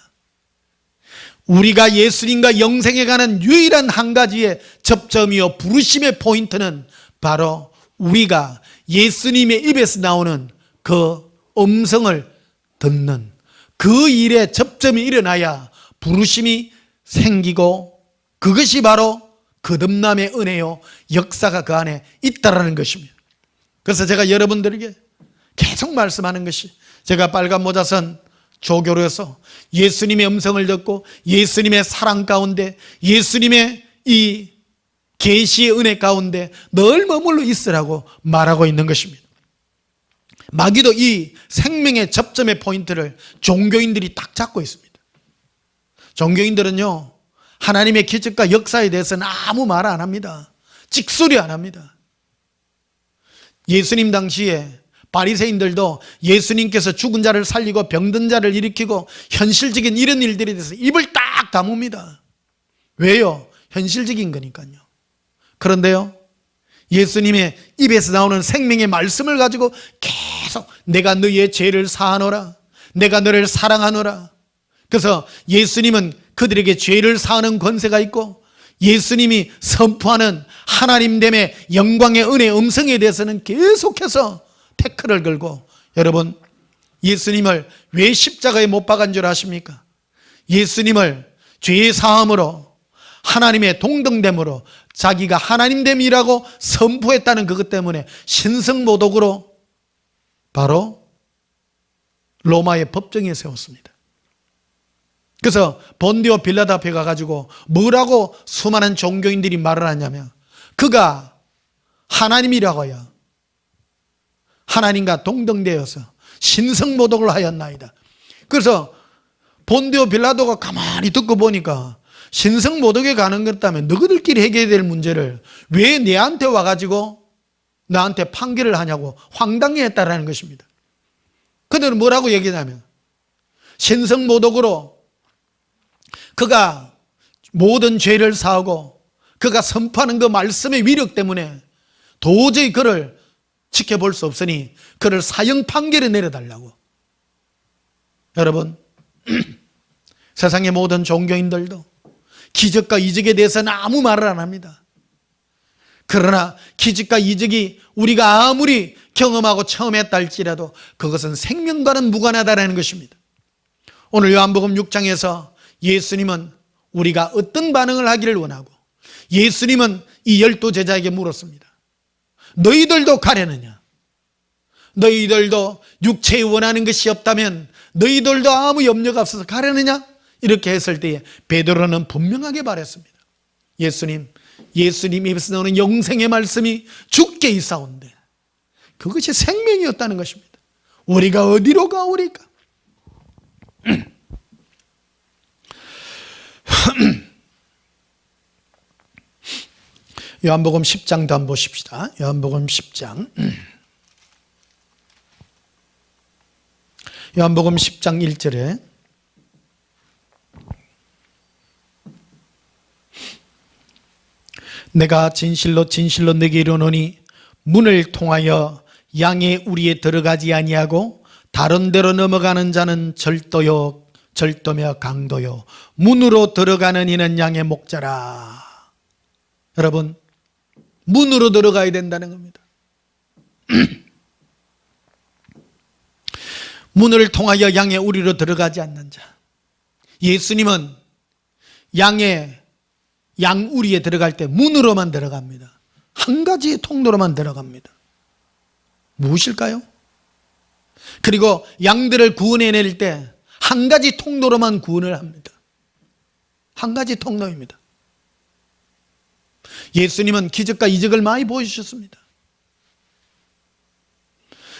우리가 예수님과 영생에 가는 유일한 한 가지의 접점이요 부르심의 포인트는 바로 우리가 예수님의 입에서 나오는 그 음성을 듣는 그 일에 접점이 일어나야 부르심이 생기고, 그것이 바로 거듭남의 은혜요 역사가 그 안에 있다라는 것입니다. 그래서 제가 여러분들에게 계속 말씀하는 것이, 제가 빨간 모자 선 조교로서 예수님의 음성을 듣고 예수님의 사랑 가운데, 예수님의 이 계시의 은혜 가운데 늘 머물러 있으라고 말하고 있는 것입니다. 마귀도 이 생명의 접점의 포인트를 종교인들이 딱 잡고 있습니다. 종교인들은요, 하나님의 기적과 역사에 대해서는 아무 말 안 합니다. 찍소리 안 합니다. 예수님 당시에 바리새인들도 예수님께서 죽은 자를 살리고 병든 자를 일으키고 현실적인 이런 일들에 대해서 입을 딱 다뭅니다. 왜요? 현실적인 거니까요. 그런데요, 예수님의 입에서 나오는 생명의 말씀을 가지고 계속 내가 너희의 죄를 사하노라, 내가 너를 사랑하노라. 그래서 예수님은 그들에게 죄를 사하는 권세가 있고, 예수님이 선포하는 하나님됨의 영광의 은혜 음성에 대해서는 계속해서 태클을 걸고, 여러분, 예수님을 왜 십자가에 못 박은 줄 아십니까? 예수님을 죄의 사함으로, 하나님의 동등됨으로, 자기가 하나님됨이라고 선포했다는 그것 때문에 신성모독으로 바로 로마의 법정에 세웠습니다. 그래서 본디오 빌라도 앞에 가가지고 뭐라고 수많은 종교인들이 말을 하냐면, 그가 하나님이라고요, 하나님과 동등되어서 신성모독을 하였나이다. 그래서 본디오 빌라도가 가만히 듣고 보니까 신성모독에 가는 것다면 너희들끼리 해결해야 될 문제를 왜 내한테 와가지고 나한테 판결을 하냐고 황당해했다라는 것입니다. 그들은 뭐라고 얘기하냐면, 신성모독으로 그가 모든 죄를 사하고 그가 선포하는 그 말씀의 위력 때문에 도저히 그를 지켜볼 수 없으니 그를 사형 판결에 내려달라고. 여러분, 세상의 모든 종교인들도 기적과 이적에 대해서는 아무 말을 안 합니다. 그러나 기적과 이적이 우리가 아무리 경험하고 처음 했다 할지라도 그것은 생명과는 무관하다는 것입니다. 오늘 요한복음 6장에서 예수님은 우리가 어떤 반응을 하기를 원하고, 예수님은 이 12 제자에게 물었습니다. 너희들도 가려느냐? 너희들도 육체에 원하는 것이 없다면 너희들도 아무 염려가 없어서 가려느냐? 이렇게 했을 때에 베드로는 분명하게 말했습니다. 예수님 입에서 나오는 영생의 말씀이 주께 있사온데 그것이 생명이었다는 것입니다. 우리가 어디로 가오리까? 요한복음 10장도 한번 보십시다. 요한복음 10장. 요한복음 10장 1절에 내가 진실로 진실로 네게 이르노니 문을 통하여 양의 우리에 들어가지 아니하고 다른 데로 넘어가는 자는 절도며 강도요 문으로 들어가는 이는 양의 목자라. 여러분, 문으로 들어가야 된다는 겁니다. 문을 통하여 양의 우리로 들어가지 않는 자. 예수님은 양 우리에 들어갈 때 문으로만 들어갑니다. 한 가지의 통로로만 들어갑니다. 무엇일까요? 그리고 양들을 구원해낼 때 한 가지 통로로만 구원을 합니다. 한 가지 통로입니다. 예수님은 기적과 이적을 많이 보여주셨습니다.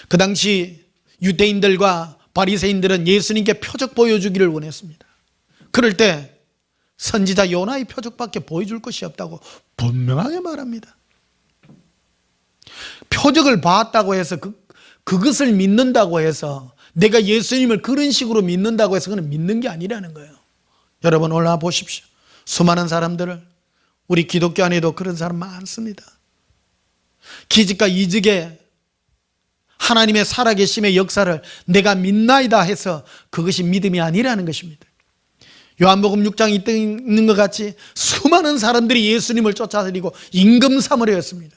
그 당시 유대인들과 바리새인들은 예수님께 표적 보여주기를 원했습니다. 그럴 때 선지자 요나의 표적밖에 보여줄 것이 없다고 분명하게 말합니다. 표적을 봤다고 해서 그것을 믿는다고 해서, 내가 예수님을 그런 식으로 믿는다고 해서 그는 믿는 게 아니라는 거예요. 여러분, 올라와 보십시오. 수많은 사람들을, 우리 기독교 안에도 그런 사람 많습니다. 기적과 이적에 하나님의 살아계심의 역사를 내가 믿나이다 해서 그것이 믿음이 아니라는 것입니다. 요한복음 6장에 있는 것 같이 수많은 사람들이 예수님을 쫓아다니고 임금사무라였습니다.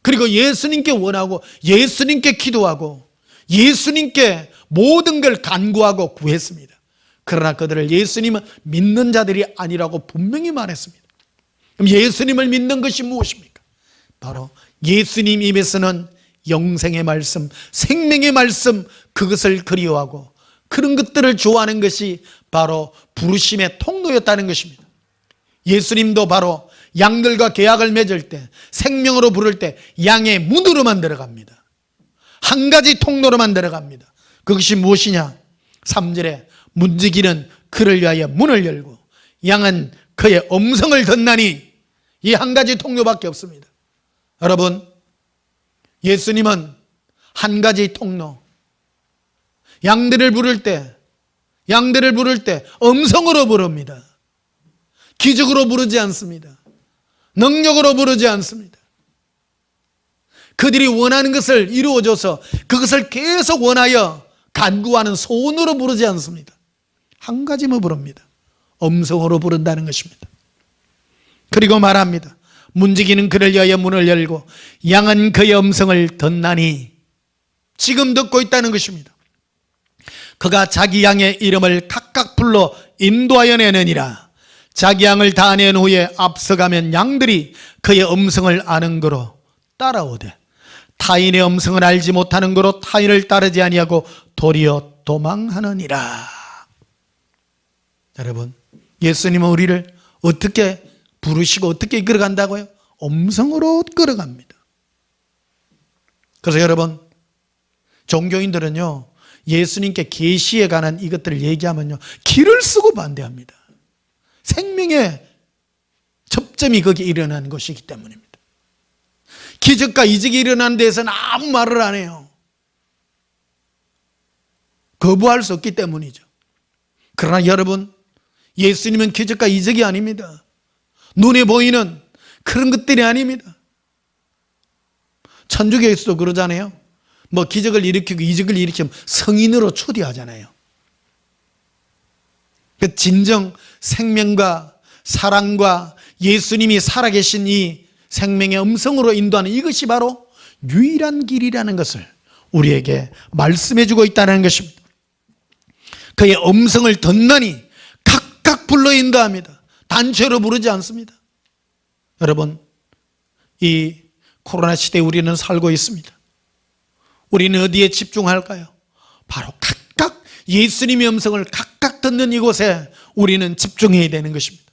그리고 예수님께 원하고 예수님께 기도하고 예수님께 모든 걸 간구하고 구했습니다. 그러나 그들을 예수님은 믿는 자들이 아니라고 분명히 말했습니다. 그럼 예수님을 믿는 것이 무엇입니까? 바로 예수님 입에서는 영생의 말씀, 생명의 말씀, 그것을 그리워하고 그런 것들을 좋아하는 것이 바로 부르심의 통로였다는 것입니다. 예수님도 바로 양들과 계약을 맺을 때, 생명으로 부를 때 양의 문으로만 들어갑니다. 한 가지 통로로만 들어갑니다. 그것이 무엇이냐? 3절에 문지기는 그를 위하여 문을 열고 양은 그의 음성을 듣나니, 이 한 가지 통로밖에 없습니다. 여러분, 예수님은 한 가지 통로, 양들을 부를 때 음성으로 부릅니다. 기적으로 부르지 않습니다. 능력으로 부르지 않습니다. 그들이 원하는 것을 이루어줘서 그것을 계속 원하여 간구하는 소원으로 부르지 않습니다. 한 가지만 부릅니다. 음성으로 부른다는 것입니다. 그리고 말합니다. 문지기는 그를 위하여 문을 열고 양은 그의 음성을 듣나니, 지금 듣고 있다는 것입니다. 그가 자기 양의 이름을 각각 불러 인도하여 내느니라. 자기 양을 다 낸 후에 앞서가면 양들이 그의 음성을 아는 거로 따라오되 타인의 음성을 알지 못하는 거로 타인을 따르지 아니하고 도리어 도망하느니라. 여러분, 예수님은 우리를 어떻게 부르시고 어떻게 이끌어간다고요? 음성으로 끌어갑니다. 그래서 여러분, 종교인들은요, 예수님께 계시에 관한 이것들을 얘기하면요, 길을 쓰고 반대합니다. 생명의 접점이 거기에 일어나는 것이기 때문입니다. 기적과 이적이 일어나는 데에서는 아무 말을 안 해요. 거부할 수 없기 때문이죠. 그러나 여러분, 예수님은 기적과 이적이 아닙니다. 눈에 보이는 그런 것들이 아닙니다. 천주교에서도 그러잖아요. 뭐 기적을 일으키고 이적을 일으키면 성인으로 초대하잖아요. 그 진정 생명과 사랑과 예수님이 살아계신 이 생명의 음성으로 인도하는 이것이 바로 유일한 길이라는 것을 우리에게 말씀해 주고 있다는 것입니다. 그의 음성을 듣나니 각각 불러 인도합니다. 단체로 부르지 않습니다. 여러분, 이 코로나 시대에 우리는 살고 있습니다. 우리는 어디에 집중할까요? 바로 각각 예수님의 음성을 각각 듣는 이곳에 우리는 집중해야 되는 것입니다.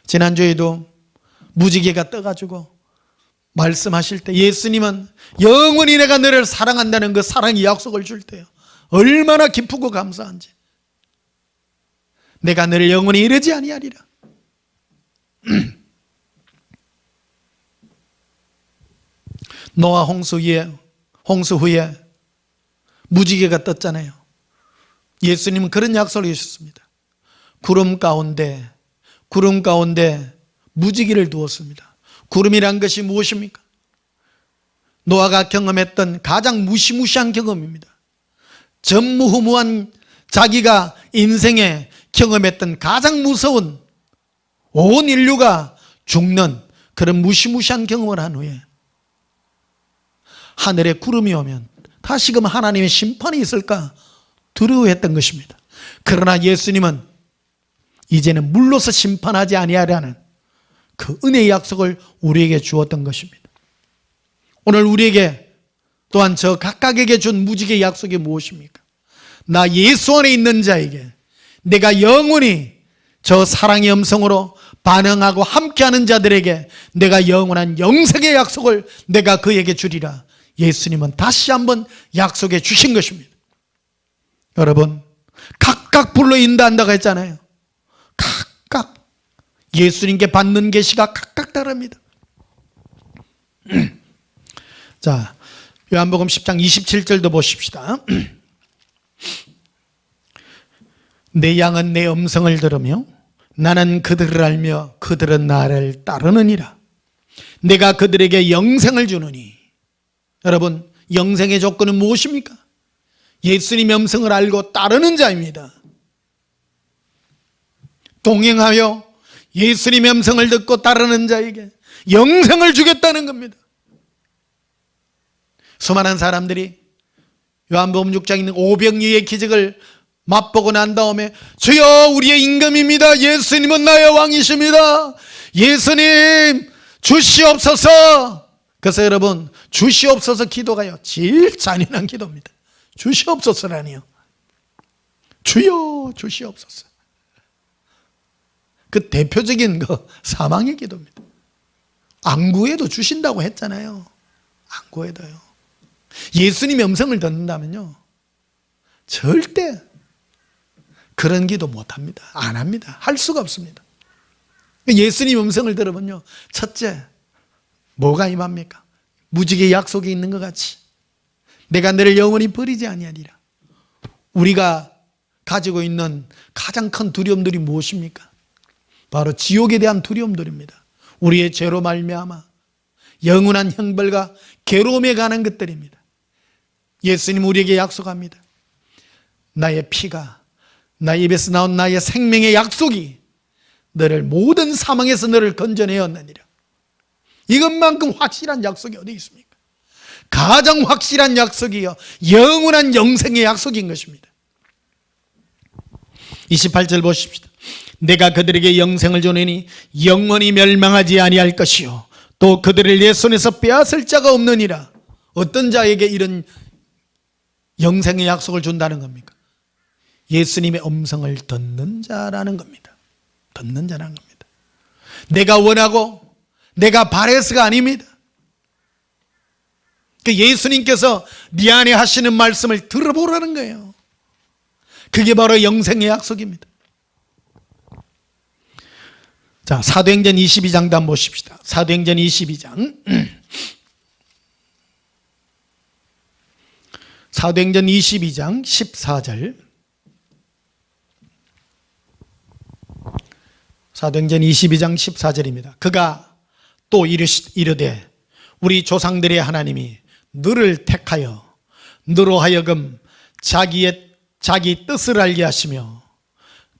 지난주에도 무지개가 떠가지고 말씀하실 때 예수님은 영원히 내가 너를 사랑한다는 그 사랑의 약속을 줄 때요, 얼마나 기쁘고 감사한지. 내가 너를 영원히 이르지 아니하리라. 노아 홍수 후에 무지개가 떴잖아요. 예수님은 그런 약속을 주셨습니다. 구름 가운데 무지개를 두었습니다. 구름이란 것이 무엇입니까? 노아가 경험했던 가장 무시무시한 경험입니다. 전무후무한 자기가 인생에 경험했던 가장 무서운, 온 인류가 죽는 그런 무시무시한 경험을 한 후에 하늘에 구름이 오면 다시금 하나님의 심판이 있을까 두려워했던 것입니다. 그러나 예수님은 이제는 물로서 심판하지 아니하라는 그 은혜의 약속을 우리에게 주었던 것입니다. 오늘 우리에게 또한 저 각각에게 준 무지개의 약속이 무엇입니까? 나 예수 안에 있는 자에게 내가 영원히 저 사랑의 음성으로 반응하고 함께하는 자들에게 내가 영원한 영생의 약속을 내가 그에게 주리라. 예수님은 다시 한번 약속해 주신 것입니다. 여러분, 각각 불러 인도한다고 했잖아요. 각각 예수님께 받는 계시가 각각 다릅니다. 자, 요한복음 10장 27절도 보십시다. 내 양은 내 음성을 들으며 나는 그들을 알며 그들은 나를 따르느니라. 내가 그들에게 영생을 주느니. 여러분, 영생의 조건은 무엇입니까? 예수님의 음성을 알고 따르는 자입니다. 동행하여 예수님의 음성을 듣고 따르는 자에게 영생을 주겠다는 겁니다. 수많은 사람들이 요한복음 6장에 있는 오병이의 기적을 맛보고 난 다음에 주여 우리의 임금입니다. 예수님은 나의 왕이십니다. 예수님 주시옵소서. 그래서 여러분 주시옵소서 기도가요 제일 잔인한 기도입니다. 주시옵소서라니요. 주여 주시옵소서. 그 대표적인 거 사망의 기도입니다. 안 구해도 주신다고 했잖아요. 안 구해도요. 예수님의 음성을 듣는다면요 절대 그런 기도 못합니다. 안 합니다. 할 수가 없습니다. 예수님 음성을 들으면요 첫째 뭐가 임합니까? 무지개 약속이 있는 것 같이 내가 너를 영원히 버리지 아니하리라. 우리가 가지고 있는 가장 큰 두려움들이 무엇입니까? 바로 지옥에 대한 두려움들입니다. 우리의 죄로 말미암아 영원한 형벌과 괴로움에 관한 것들입니다. 예수님 우리에게 약속합니다. 나의 피가 나의 입에서 나온 나의 생명의 약속이 너를 모든 사망에서 너를 건져내었느니라. 이것만큼 확실한 약속이 어디 있습니까? 가장 확실한 약속이요 영원한 영생의 약속인 것입니다. 28절 보십시다. 내가 그들에게 영생을 주노니 영원히 멸망하지 아니할 것이요 또 그들을 내 손에서 빼앗을 자가 없느니라. 어떤 자에게 이런 영생의 약속을 준다는 겁니까? 예수님의 음성을 듣는 자라는 겁니다. 듣는 자라는 겁니다. 내가 원하고 내가 바래서가 아닙니다. 그 예수님께서 네 안에 하시는 말씀을 들어보라는 거예요. 그게 바로 영생의 약속입니다. 자, 사도행전 22장도 한번 보십시다. 사도행전 22장. 사도행전 22장 14절. 사도행전 22장 14절입니다. 그가 또 이르되 우리 조상들의 하나님이 너를 택하여 너로 하여금 자기 뜻을 알게 하시며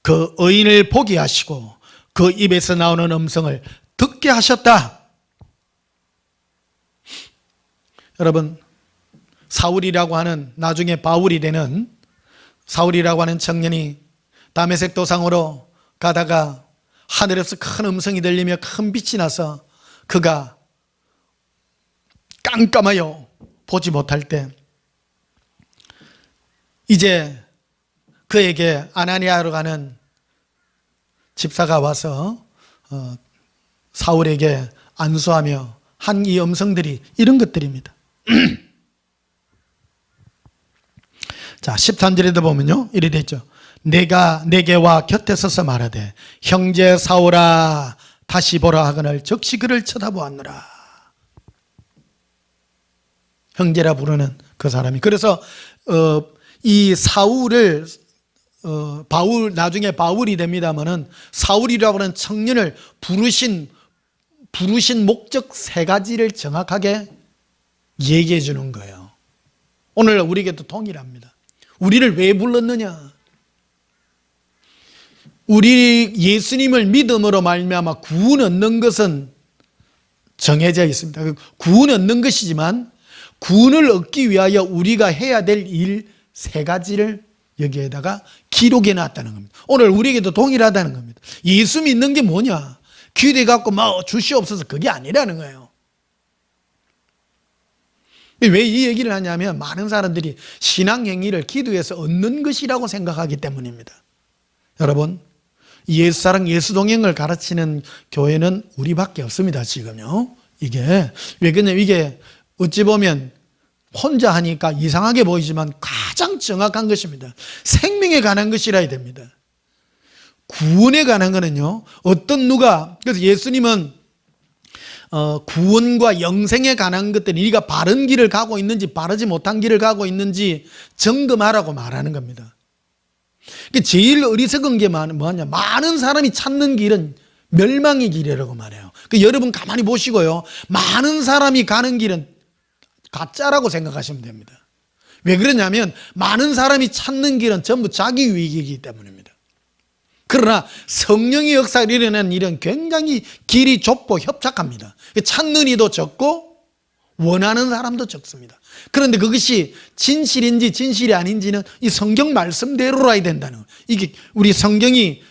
그 의인을 보게 하시고 그 입에서 나오는 음성을 듣게 하셨다. 여러분 사울이라고 하는 나중에 바울이 되는 사울이라고 하는 청년이 다메섹 도상으로 가다가 하늘에서 큰 음성이 들리며 큰 빛이 나서 그가 깜깜하여 보지 못할 때 이제 그에게 아나니아로 가는 집사가 와서 사울에게 안수하며 한 이 음성들이 이런 것들입니다. 자, 13절에도 보면요 이래 됐죠. 내가 내게 와 곁에 서서 말하되 형제 사울아 다시 보라 하거늘 즉시 그를 쳐다보았노라. 형제라 부르는 그 사람이 그래서 이 사울을 바울 나중에 바울이 됩니다마는 사울이라고 하는 청년을 부르신 목적 세 가지를 정확하게 얘기해 주는 거예요. 오늘 우리에게도 동일합니다. 우리를 왜 불렀느냐? 우리 예수님을 믿음으로 말미암아 구원 얻는 것은 정해져 있습니다. 구원 얻는 것이지만 구원을 얻기 위하여 우리가 해야 될 일 세 가지를 여기에다가 기록해 놨다는 겁니다. 오늘 우리에게도 동일하다는 겁니다. 예수 믿는 게 뭐냐? 기대 갖고 막 주시옵소서 그게 아니라는 거예요. 왜 이 얘기를 하냐면 많은 사람들이 신앙 행위를 기도해서 얻는 것이라고 생각하기 때문입니다. 여러분 예수사랑 예수동행을 가르치는 교회는 우리밖에 없습니다. 지금요. 이게 왜 그러냐면 이게 어찌 보면 혼자 하니까 이상하게 보이지만 가장 정확한 것입니다. 생명에 관한 것이라 해야 됩니다. 구원에 관한 거는요 어떤 누가 그래서 예수님은 구원과 영생에 관한 것들이 네가 바른 길을 가고 있는지 바르지 못한 길을 가고 있는지 점검하라고 말하는 겁니다. 제일 어리석은 게 뭐냐? 많은 사람이 찾는 길은 멸망의 길이라고 말해요. 여러분 가만히 보시고요. 많은 사람이 가는 길은 가짜라고 생각하시면 됩니다. 왜 그러냐면 많은 사람이 찾는 길은 전부 자기 유익이기 때문입니다. 그러나 성령의 역사를 일어나는 일은 굉장히 길이 좁고 협착합니다. 찾는 이도 적고 원하는 사람도 적습니다. 그런데 그것이 진실인지 진실이 아닌지는 이 성경 말씀대로라야 된다는 거예요. 이게 우리 성경이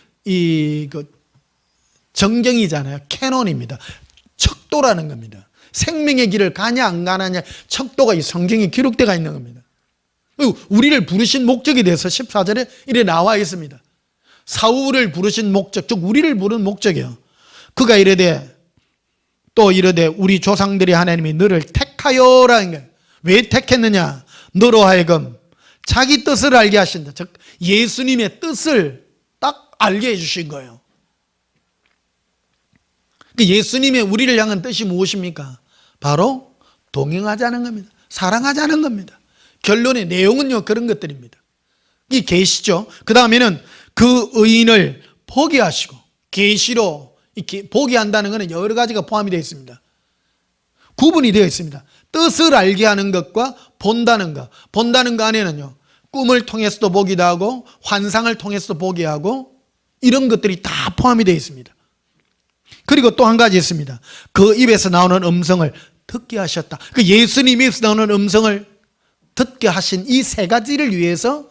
정경이잖아요. 캐논입니다. 척도라는 겁니다. 생명의 길을 가냐 안 가느냐 척도가 이 성경에 기록되어 있는 겁니다. 그리고 우리를 부르신 목적에 대해서 14절에 이래 나와 있습니다. 사울을 부르신 목적, 즉 우리를 부른 목적이요. 그가 이르되 또 이르되 우리 조상들이 하나님이 너를 택하여라는 거예요. 왜 택했느냐? 너로 하여금 자기 뜻을 알게 하신다. 즉 예수님의 뜻을 딱 알게 해주신 거예요. 예수님의 우리를 향한 뜻이 무엇입니까? 바로 동행하자는 겁니다. 사랑하자는 겁니다. 결론의 내용은요 그런 것들입니다. 이 계시죠. 그 다음에는 그 의인을 보게 하시고, 계시로 보게 한다는 것은 여러 가지가 포함이 되어 있습니다. 구분이 되어 있습니다. 뜻을 알게 하는 것과 본다는 것. 본다는 것 안에는요 꿈을 통해서도 보기도 하고 환상을 통해서도 보게 하고 이런 것들이 다 포함이 되어 있습니다. 그리고 또 한 가지 있습니다. 그 입에서 나오는 음성을 듣게 하셨다. 그 예수님 입에서 나오는 음성을 듣게 하신 이 세 가지를 위해서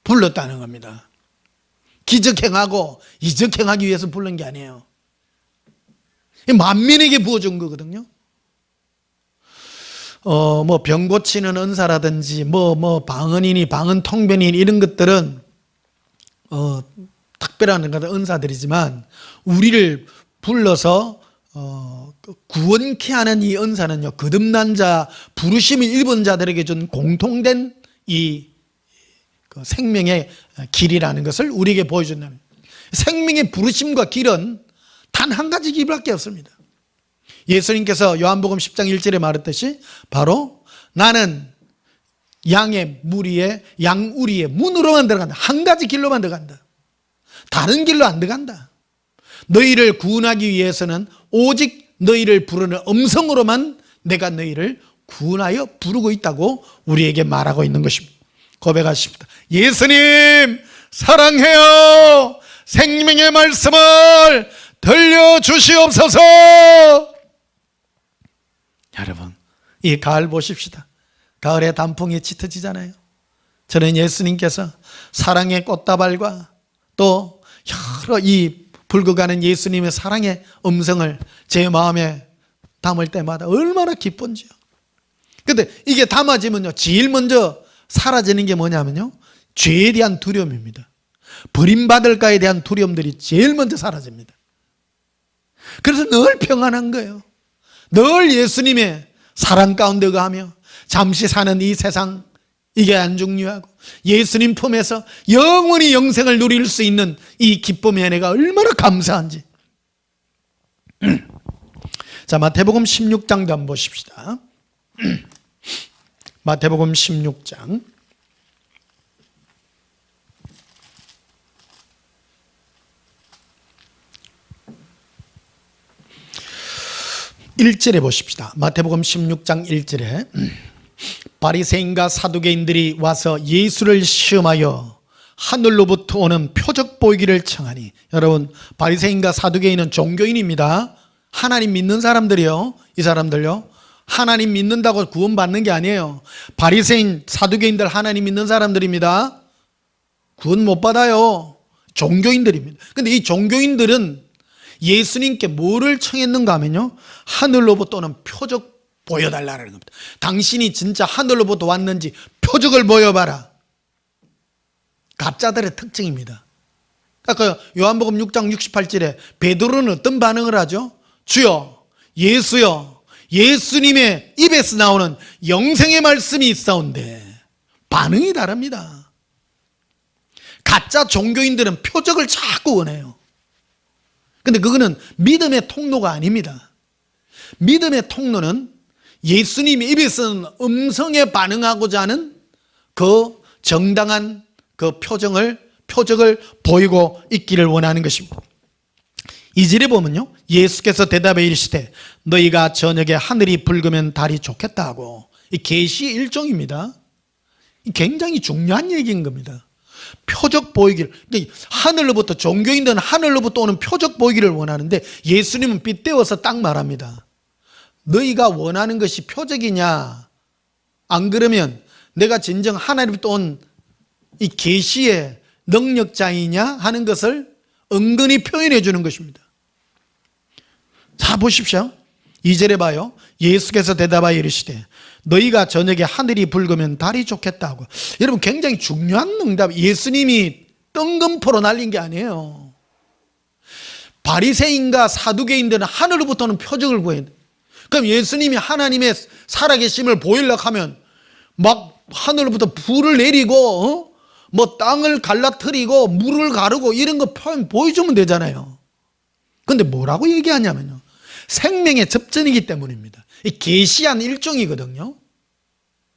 불렀다는 겁니다. 기적행하고 이적행하기 위해서 부른 게 아니에요. 만민에게 부어준 거거든요. 뭐 병 고치는 은사라든지 방언이니 방언 통변이니 이런 것들은 특별한 은사들이지만 우리를 불러서 구원케 하는 이 은사는요 거듭난 자 부르심을 입은 자들에게 준 공통된 이 생명의 길이라는 것을 우리에게 보여준다는 거예요. 생명의 부르심과 길은 단 한 가지 길밖에 없습니다. 예수님께서 요한복음 10장 1절에 말했듯이 바로 나는 양의 무리에 양우리의 문으로만 들어간다. 한 가지 길로만 들어간다. 다른 길로 안 들어간다. 너희를 구원하기 위해서는 오직 너희를 부르는 음성으로만 내가 너희를 구원하여 부르고 있다고 우리에게 말하고 있는 것입니다. 고백하십니다. 예수님 사랑해요. 생명의 말씀을 들려주시옵소서. 여러분 이 가을 보십시다. 가을에 단풍이 짙어지잖아요. 저는 예수님께서 사랑의 꽃다발과 또 여러 이 붉어가는 예수님의 사랑의 음성을 제 마음에 담을 때마다 얼마나 기쁜지요. 그런데 이게 담아지면요 제일 먼저 사라지는 게 뭐냐면요 죄에 대한 두려움입니다. 버림받을까에 대한 두려움들이 제일 먼저 사라집니다. 그래서 늘 평안한 거예요. 늘 예수님의 사랑 가운데 거하며 잠시 사는 이 세상 이게 안 중요하고 예수님 품에서 영원히 영생을 누릴 수 있는 이 기쁨의 은혜가 얼마나 감사한지. 자, 마태복음 16장도 한번 보십시다. 마태복음 16장 1절에 보십시다. 마태복음 16장 1절에 바리새인과 사두개인들이 와서 예수를 시험하여 하늘로부터 오는 표적 보이기를 청하니. 여러분 바리새인과 사두개인은 종교인입니다. 하나님 믿는 사람들이요. 이 사람들요 하나님 믿는다고 구원받는 게 아니에요. 바리새인 사두개인들 하나님 믿는 사람들입니다. 구원 못 받아요. 종교인들입니다. 그런데 이 종교인들은 예수님께 뭐를 청했는가 하면요 하늘로부터 오는 표적 보여달라는 겁니다. 당신이 진짜 하늘로부터 왔는지 표적을 보여봐라. 가짜들의 특징입니다. 아까 요한복음 6장 68절에 베드로는 어떤 반응을 하죠? 주여 예수여 예수님의 입에서 나오는 영생의 말씀이 있사온데. 반응이 다릅니다. 가짜 종교인들은 표적을 자꾸 원해요. 근데 그거는 믿음의 통로가 아닙니다. 믿음의 통로는 예수님이 입에서 음성에 반응하고자 하는 그 정당한 그 표적을 보이고 있기를 원하는 것입니다. 2절에 보면요 예수께서 대답해 이르시되 너희가 저녁에 하늘이 붉으면 달이 좋겠다 하고 이 계시의 일종입니다. 굉장히 중요한 얘기인 겁니다. 표적 보이기를, 그러니까 하늘로부터, 종교인들은 하늘로부터 오는 표적 보이기를 원하는데 예수님은 빗대어서 딱 말합니다. 너희가 원하는 것이 표적이냐, 안 그러면 내가 진정 하나님부터 온 이 계시의 능력자이냐 하는 것을 은근히 표현해 주는 것입니다. 자, 보십시오. 2절에 봐요. 예수께서 대답하여 이르시되 너희가 저녁에 하늘이 붉으면 달이 좋겠다고. 여러분, 굉장히 중요한 응답. 예수님이 뜬금포로 날린 게 아니에요. 바리새인과 사두개인들은 하늘로부터는 표적을 구해야 돼. 그럼 예수님이 하나님의 살아계심을 보이려고 하면 막 하늘로부터 불을 내리고 뭐 땅을 갈라뜨리고 물을 가르고 이런 거 표현 보여주면 되잖아요. 근데 뭐라고 얘기하냐면요, 생명의 접전이기 때문입니다. 이 계시한 일종이거든요.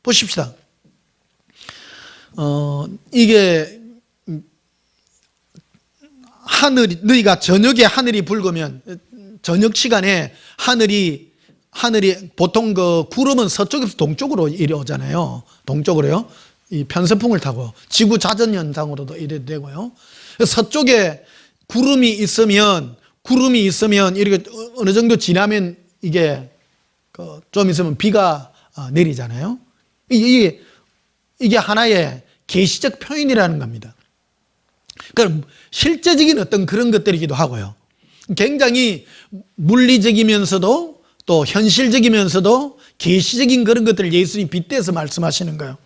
보십시다. 이게 하늘이, 너희가 저녁에 하늘이 붉으면, 저녁 시간에 하늘이 보통 그 구름은 서쪽에서 동쪽으로 이리 오잖아요. 동쪽으로요. 이 편서풍을 타고 지구 자전 현상으로도 이래 되고요. 서쪽에 구름이 있으면 이렇게 어느 정도 지나면 이게 좀 있으면 비가 내리잖아요. 이게 하나의 계시적 표현이라는 겁니다. 그러니까 실제적인 어떤 그런 것들이기도 하고요. 굉장히 물리적이면서도 또 현실적이면서도 계시적인 그런 것들을 예수님이 빗대서 말씀하시는 거예요.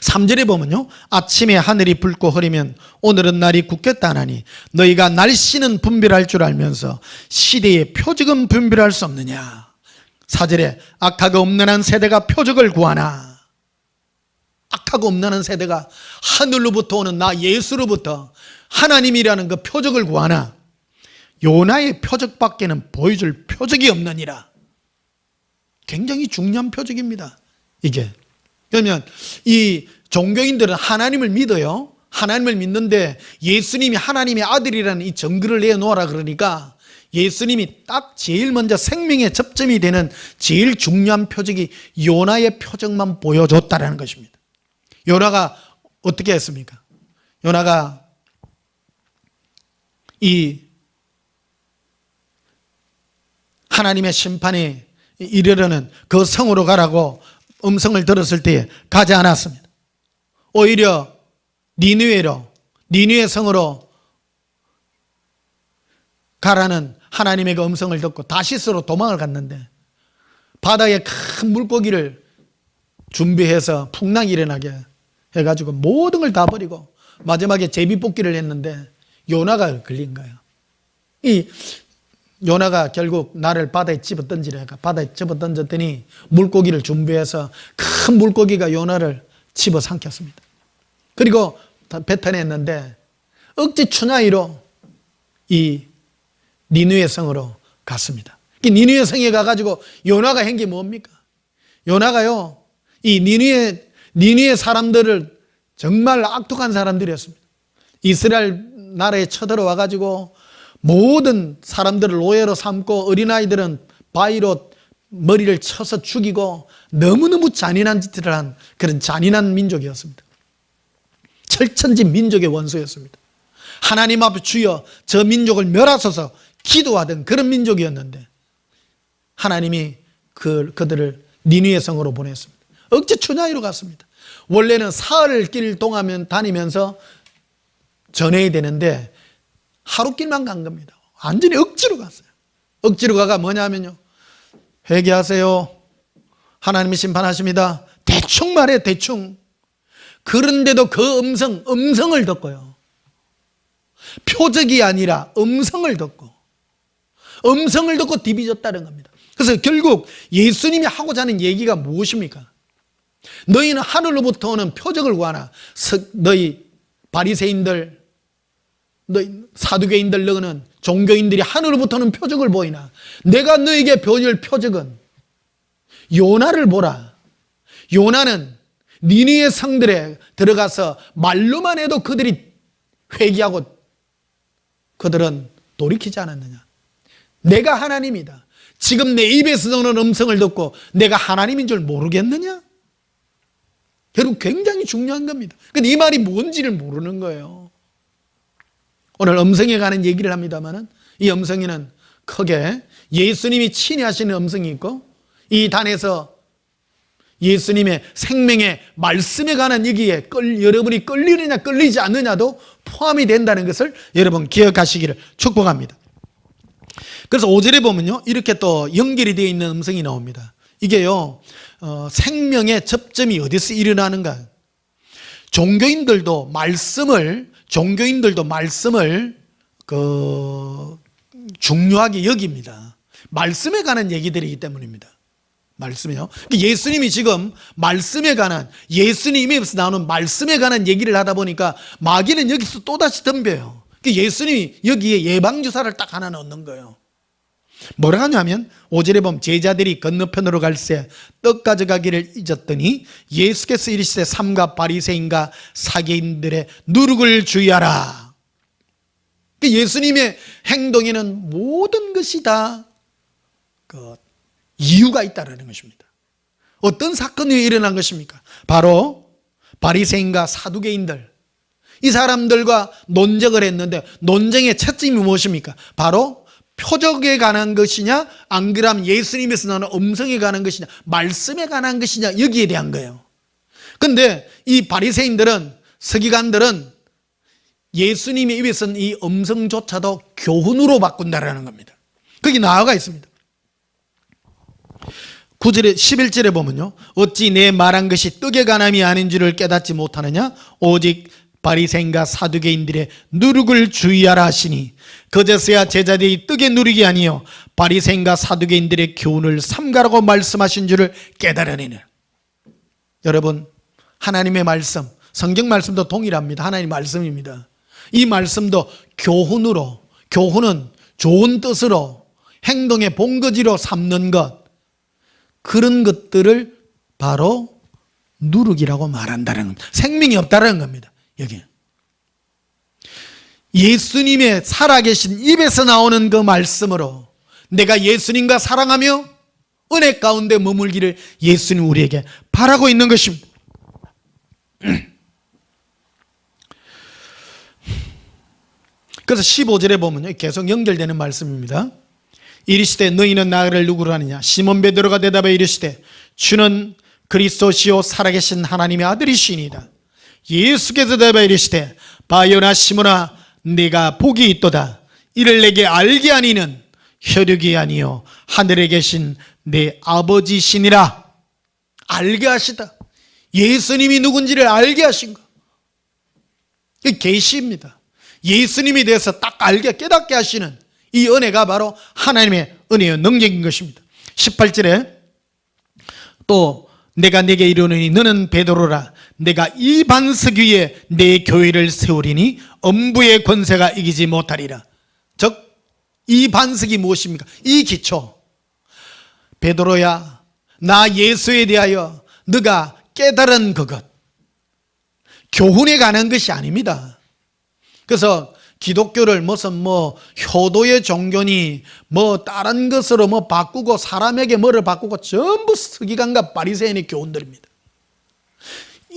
3절에 보면요, 아침에 하늘이 붉고 흐리면 오늘은 날이 굳겠다 하나니 너희가 날씨는 분별할 줄 알면서 시대의 표적은 분별할 수 없느냐. 4절에 악하고 음란한 세대가 표적을 구하나. 악하고 음란한 세대가 하늘로부터 오는 나 예수로부터 하나님이라는 그 표적을 구하나 요나의 표적밖에는 보여줄 표적이 없느니라. 굉장히 중요한 표적입니다, 이게. 그러면 이 종교인들은 하나님을 믿어요. 하나님을 믿는데 예수님이 하나님의 아들이라는 이 증거를 내놓으라 그러니까 예수님이 딱 제일 먼저 생명의 접점이 되는 제일 중요한 표적이 요나의 표적만 보여줬다라는 것입니다. 요나가 어떻게 했습니까? 요나가 이 하나님의 심판이 이르려는 그 성으로 가라고 음성을 들었을 때에 가지 않았습니다. 오히려 니느웨 성으로 가라는 하나님의 그 음성을 듣고 다시스로 도망을 갔는데 바다에 큰 물고기를 준비해서 풍랑이 일어나게 해가지고 모든 걸 다 버리고 마지막에 제비뽑기를 했는데 요나가 걸린 거예요. 이 요나가 결국 나를 바다에 집어던지라. 바다에 집어던졌더니 물고기를 준비해서 큰 물고기가 요나를 집어삼켰습니다. 그리고 뱉어냈는데 억지 추나이로 이 니느웨 성으로 갔습니다. 니느웨 성에 가가지고 요나가 한 게 뭡니까? 요나가요, 이 니느웨 사람들을 정말 악독한 사람들이었습니다. 이스라엘 나라에 쳐들어와가지고 모든 사람들을 노예로 삼고 어린아이들은 바위로 머리를 쳐서 죽이고 너무너무 잔인한 짓을 한 그런 잔인한 민족이었습니다. 철천지 민족의 원수였습니다. 하나님 앞에 주여 저 민족을 멸하소서 기도하던 그런 민족이었는데 하나님이 그들을 니느웨 성으로 보냈습니다. 억지 추나이로 갔습니다. 원래는 사흘 길 동안 다니면서 전해야 되는데 하루길만 간 겁니다. 완전히 억지로 갔어요. 억지로 가가 뭐냐면요, 회개하세요, 하나님이 심판하십니다, 대충 말해, 대충. 그런데도 그 음성을 듣고요, 표적이 아니라 음성을 듣고 뒤비졌다는 겁니다. 그래서 결국 예수님이 하고자 하는 얘기가 무엇입니까? 너희는 하늘로부터 오는 표적을 구하나. 너희 바리새인들, 너희 사두개인들, 너는 종교인들이 하늘로부터는 표적을 보이나 내가 너에게 보여줄 표적은 요나를 보라. 요나는 니느웨 성들에 들어가서 말로만 해도 그들이 회개하고 그들은 돌이키지 않았느냐. 내가 하나님이다. 지금 내 입에서 나오는 음성을 듣고 내가 하나님인 줄 모르겠느냐? 여러분, 굉장히 중요한 겁니다. 근데 이 말이 뭔지를 모르는 거예요. 오늘 음성에 관한 얘기를 합니다만은, 이 음성에는 크게 예수님이 친히 하시는 음성이 있고, 이 단에서 예수님의 생명의 말씀에 관한 얘기에 여러분이 끌리느냐 끌리지 않느냐도 포함이 된다는 것을 여러분 기억하시기를 축복합니다. 그래서 5절에 보면요, 이렇게 또 연결이 되어 있는 음성이 나옵니다. 이게요, 생명의 접점이 어디서 일어나는가? 종교인들도 말씀을 중요하게 여깁니다. 말씀에 관한 얘기들이기 때문입니다. 말씀이요. 예수님이 지금 말씀에 관한, 예수님에서 나오는 말씀에 관한 얘기를 하다 보니까 마귀는 여기서 또다시 덤벼요. 예수님이 여기에 예방주사를 딱 하나 넣는 거예요. 뭐라 하냐면 5절에 보면 제자들이 건너편으로 갈새 떡 가져가기를 잊었더니 예수께서 이르시되 삼가 바리새인과 사기인들의 누룩을 주의하라. 예수님의 행동에는 모든 것이 다 이유가 있다는 것입니다. 어떤 사건이 일어난 것입니까? 바로 바리새인과 사두개인들, 이 사람들과 논쟁을 했는데 논쟁의 채점이 무엇입니까? 바로 표적에 관한 것이냐, 안 그러면 예수님에서 나오는 음성에 관한 것이냐, 말씀에 관한 것이냐, 여기에 대한 거예요. 그런데 이 바리새인들은, 서기관들은 예수님의 입에서 이 음성조차도 교훈으로 바꾼다라는 겁니다. 거기 나와가 있습니다. 9절에 11절에 보면요, 어찌 내 말한 것이 떡에 관함이 아닌 줄을 깨닫지 못하느냐? 오직 바리새인과 사두개인들의 누룩을 주의하라 하시니 그제서야 제자들이 떡의 누룩이 아니요 바리새인과 사두개인들의 교훈을 삼가라고 말씀하신 줄을 깨달으니라. 여러분, 하나님의 말씀, 성경 말씀도 동일합니다. 하나님의 말씀입니다. 이 말씀도 교훈으로, 교훈은 좋은 뜻으로 행동의 본거지로 삼는 것, 그런 것들을 바로 누룩이라고 말한다는 겁니다. 생명이 없다는 겁니다. 여기 예수님의 살아계신 입에서 나오는 그 말씀으로 내가 예수님과 사랑하며 은혜 가운데 머물기를 예수님 우리에게 바라고 있는 것입니다. 그래서 15절에 보면요, 계속 연결되는 말씀입니다. 이르시되 너희는 나를 누구로 하느냐? 시몬 베드로가 대답해 이르시되 주는 그리스도시요 살아계신 하나님의 아들이시니이다. 예수께서 대답해 이르시되 바요나 시몬아 네가 복이 있도다. 이를 내게 알게 하니는 혈육이 아니요 하늘에 계신 내 아버지시니라. 알게 하시다. 예수님이 누군지를 알게 하신 것. 이 계시입니다. 예수님에 대해서 딱 알게 깨닫게 하시는 이 은혜가 바로 하나님의 은혜의 능력인 것입니다. 18절에 또 내가 내게 이르노니 너는 베드로라. 내가 이 반석 위에 내 교회를 세우리니 엄부의 권세가 이기지 못하리라. 즉 이 반석이 무엇입니까? 이 기초. 베드로야, 나 예수에 대하여 네가 깨달은 그것, 교훈에 관한 것이 아닙니다. 그래서 기독교를 무슨 효도의 종교니 다른 것으로 바꾸고 사람에게 뭐를 바꾸고 전부 서기관과 바리새인의 교훈들입니다.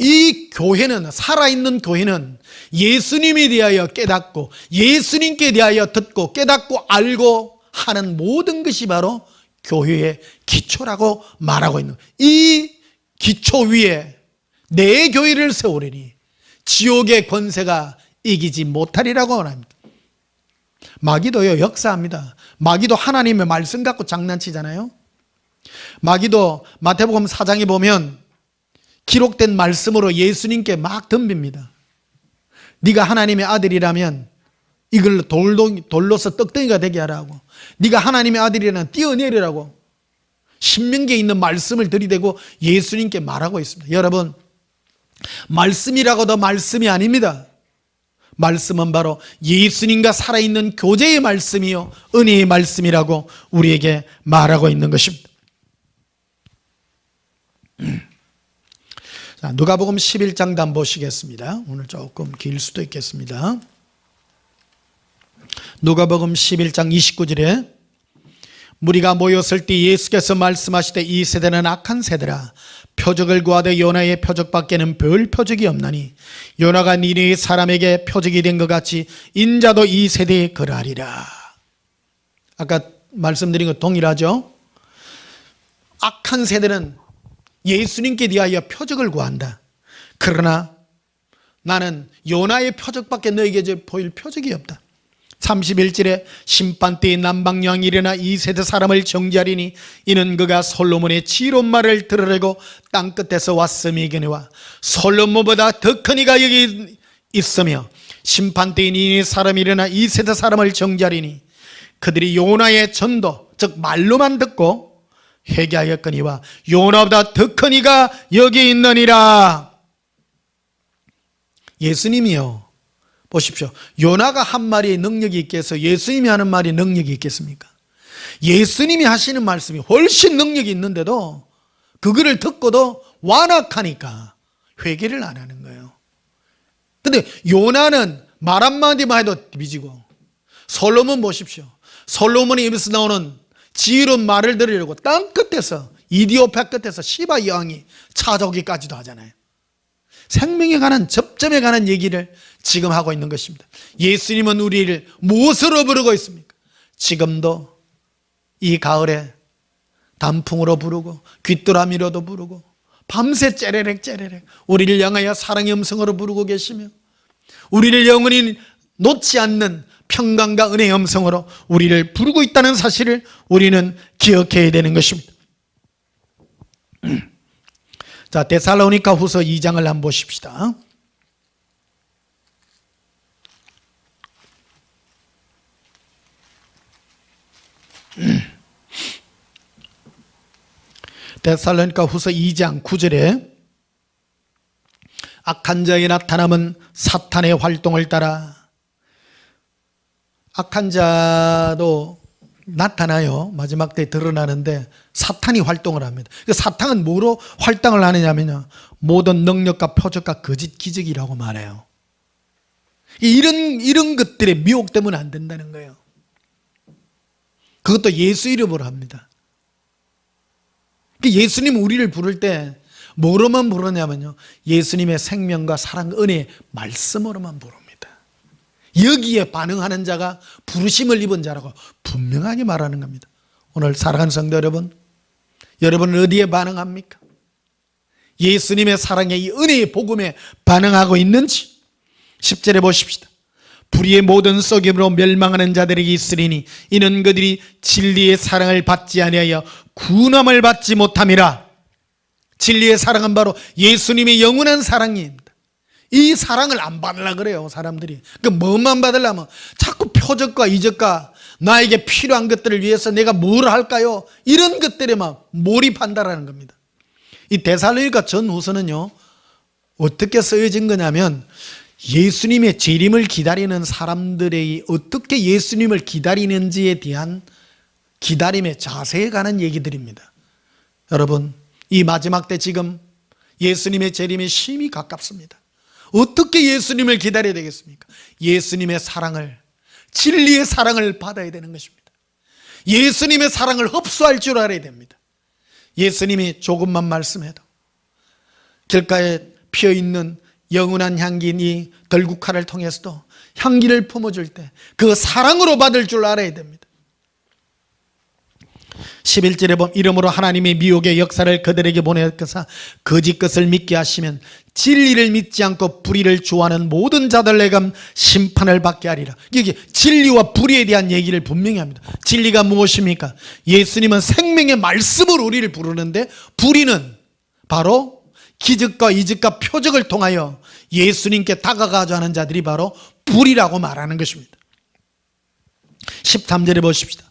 이 교회는, 살아있는 교회는 예수님에 대하여 깨닫고 예수님께 대하여 듣고 깨닫고 알고 하는 모든 것이 바로 교회의 기초라고 말하고 있는, 이 기초 위에 내 교회를 세우리니 지옥의 권세가 이기지 못하리라고 말합니다. 마귀도요, 역사합니다. 마귀도 하나님의 말씀 갖고 장난치잖아요. 마귀도 마태복음 4장에 보면 기록된 말씀으로 예수님께 막 덤빕니다. 네가 하나님의 아들이라면 이걸 돌로서 떡덩이가 되게 하라고, 네가 하나님의 아들이라면 뛰어내리라고 신명기에 있는 말씀을 들이대고 예수님께 말하고 있습니다. 여러분, 말씀이라고도 말씀이 아닙니다. 말씀은 바로 예수님과 살아있는 교제의 말씀이요 은혜의 말씀이라고 우리에게 말하고 있는 것입니다. 자, 누가복음 11장도 한번 보시겠습니다. 오늘 조금 길 수도 있겠습니다. 누가복음 11장 29절에 무리가 모였을 때 예수께서 말씀하시되 이 세대는 악한 세대라. 표적을 구하되 요나의 표적밖에는 별 표적이 없나니 요나가 니느웨 사람에게 표적이 된 것 같이 인자도 이 세대에 그러하리라. 아까 말씀드린 것 동일하죠? 악한 세대는 예수님께 대하여 표적을 구한다. 그러나 나는 요나의 표적밖에 너에게 보일 표적이 없다. 31절에 심판 때에 남방여왕이 일어나 이 세대 사람을 정죄하리니 이는 그가 솔로몬의 지혜로운 말을 들으려고 땅끝에서 왔음이거니와 솔로몬보다 더 큰 이가 여기 있으며 심판 때에 이 사람이 일어나 이 세대 사람을 정죄하리니 그들이 요나의 전도 즉 말로만 듣고 회개하였거니와 요나보다 더 큰 이가 여기 있느니라. 예수님이요, 보십시오. 요나가 한 말이 능력이 있겠어 예수님이 하는 말이 능력이 있겠습니까? 예수님이 하시는 말씀이 훨씬 능력이 있는데도 그거를 듣고도 완악하니까 회개를 안 하는 거예요. 근데 요나는 말 한마디만 해도 뒤지고, 솔로몬 보십시오. 솔로몬의 입에서 나오는 지혜로운 말을 들으려고 땅 끝에서 이디오피아 끝에서 시바 여왕이 찾아오기까지도 하잖아요. 생명에 관한 접점에 관한 얘기를 지금 하고 있는 것입니다. 예수님은 우리를 무엇으로 부르고 있습니까? 지금도 이 가을에 단풍으로 부르고 귀뚜라미로도 부르고 밤새 째레렉 째레렉 우리를 향하여 사랑의 음성으로 부르고 계시며 우리를 영원히 놓지 않는 평강과 은혜의 음성으로 우리를 부르고 있다는 사실을 우리는 기억해야 되는 것입니다. 자, 데살로니가 후서 2장을 한번 보십시다. 데살로니가 후서 2장 9절에 악한 자의 나타남은 사탄의 활동을 따라, 악한 자도 나타나요. 마지막 때 드러나는데 사탄이 활동을 합니다. 사탄은 뭐로 활동을 하느냐면요, 모든 능력과 표적과 거짓 기적이라고 말해요. 이런 것들의 미혹 때문에 안 된다는 거예요. 그것도 예수 이름으로 합니다. 예수님 우리를 부를 때 뭐로만 부르냐면요, 예수님의 생명과 사랑, 은혜, 말씀으로만 부릅니다. 여기에 반응하는 자가 부르심을 입은 자라고 분명하게 말하는 겁니다. 오늘 사랑하는 성도 여러분, 여러분은 어디에 반응합니까? 예수님의 사랑에, 이 은혜의 복음에 반응하고 있는지 10절에 보십시다. 불의의 모든 속임으로 멸망하는 자들에게 있으리니 이는 그들이 진리의 사랑을 받지 아니하여 구원함을 받지 못함이라. 진리의 사랑은 바로 예수님의 영원한 사랑입니다. 이 사랑을 안 받으려고 그래요, 사람들이. 뭐만 받으려면 자꾸 표적과 이적과 나에게 필요한 것들을 위해서 내가 뭘 할까요? 이런 것들에만 몰입한다라는 겁니다. 이 데살로니가 전후서는요, 어떻게 쓰여진 거냐면 예수님의 재림을 기다리는 사람들의 어떻게 예수님을 기다리는지에 대한 기다림의 자세에 관한 얘기들입니다. 여러분, 이 마지막 때 지금 예수님의 재림이 심히 가깝습니다. 어떻게 예수님을 기다려야 되겠습니까? 예수님의 사랑을, 진리의 사랑을 받아야 되는 것입니다. 예수님의 사랑을 흡수할 줄 알아야 됩니다. 예수님이 조금만 말씀해도 길가에 피어있는 영원한 향기인 이 들국화를 통해서도 향기를 품어줄 때 그 사랑으로 받을 줄 알아야 됩니다. 11절에 보면 이러므로 하나님의 미혹의 역사를 그들에게 보내어서 거짓 것을 믿게 하시면 진리를 믿지 않고 불의를 좋아하는 모든 자들에게 심판을 받게 하리라. 여기 진리와 불의에 대한 얘기를 분명히 합니다. 진리가 무엇입니까? 예수님은 생명의 말씀으로 우리를 부르는데, 불의는 바로 기적과 이적과 표적을 통하여 예수님께 다가가자 하는 자들이 바로 불의라고 말하는 것입니다. 13절에 보십시다.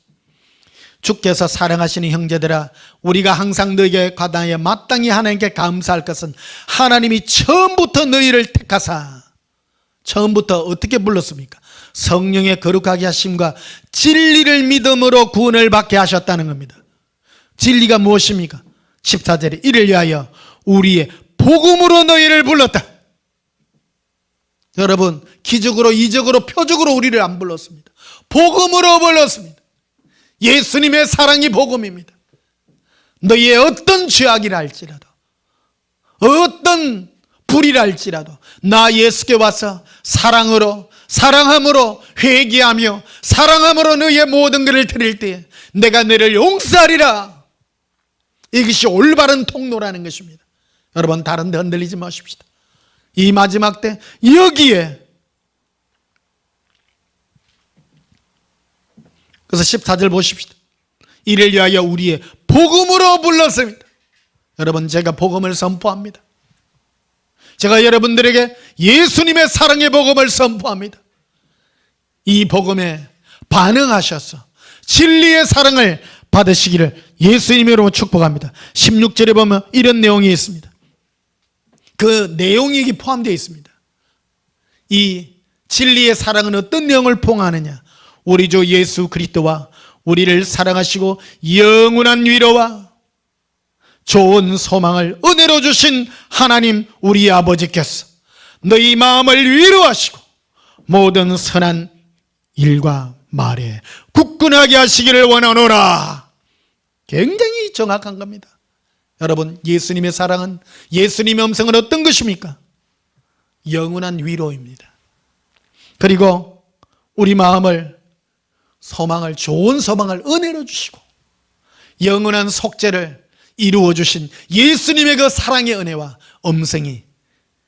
주께서 사랑하시는 형제들아, 우리가 항상 너희에게 과다하여 마땅히 하나님께 감사할 것은 하나님이 처음부터 너희를 택하사, 처음부터 어떻게 불렀습니까? 성령의 거룩하게 하심과 진리를 믿음으로 구원을 받게 하셨다는 겁니다. 진리가 무엇입니까? 14절에 이를 위하여 우리의 복음으로 너희를 불렀다. 여러분, 기적으로 이적으로 표적으로 우리를 안 불렀습니다. 복음으로 불렀습니다. 예수님의 사랑이 복음입니다. 너희의 어떤 죄악이라 할지라도, 어떤 불이라 할지라도 나 예수께 와서 사랑함으로 회개하며 사랑함으로 너희의 모든 것을 드릴 때에 내가 너를 용서하리라. 이것이 올바른 통로라는 것입니다. 여러분, 다른 데 흔들리지 마십시다. 이 마지막 때 여기에, 그래서 14절 보십시다. 이를 위하여 우리의 복음으로 불렀습니다. 여러분, 제가 복음을 선포합니다. 제가 여러분들에게 예수님의 사랑의 복음을 선포합니다. 이 복음에 반응하셔서 진리의 사랑을 받으시기를 예수님으로 축복합니다. 16절에 보면 이런 내용이 있습니다. 그 내용이 여기 포함되어 있습니다. 이 진리의 사랑은 어떤 내용을 포함하느냐? 우리 주 예수 그리스도와 우리를 사랑하시고 영원한 위로와 좋은 소망을 은혜로 주신 하나님 우리 아버지께서 너희 마음을 위로하시고 모든 선한 일과 말에 굳건하게 하시기를 원하노라. 굉장히 정확한 겁니다. 여러분, 예수님의 사랑은, 예수님의 음성은 어떤 것입니까? 영원한 위로입니다. 그리고 우리 마음을, 소망을, 좋은 소망을 은혜로 주시고 영원한 속죄를 이루어 주신 예수님의 그 사랑의 은혜와 음성이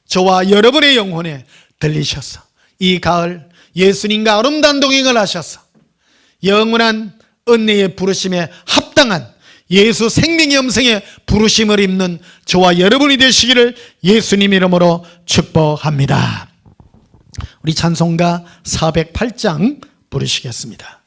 저와 여러분의 영혼에 들리셔서 이 가을 예수님과 아름다운 동행을 하셔서 영원한 은혜의 부르심에 합당한 예수 생명의 음성의 부르심을 입는 저와 여러분이 되시기를 예수님 이름으로 축복합니다. 우리 찬송가 408장 부르시겠습니다.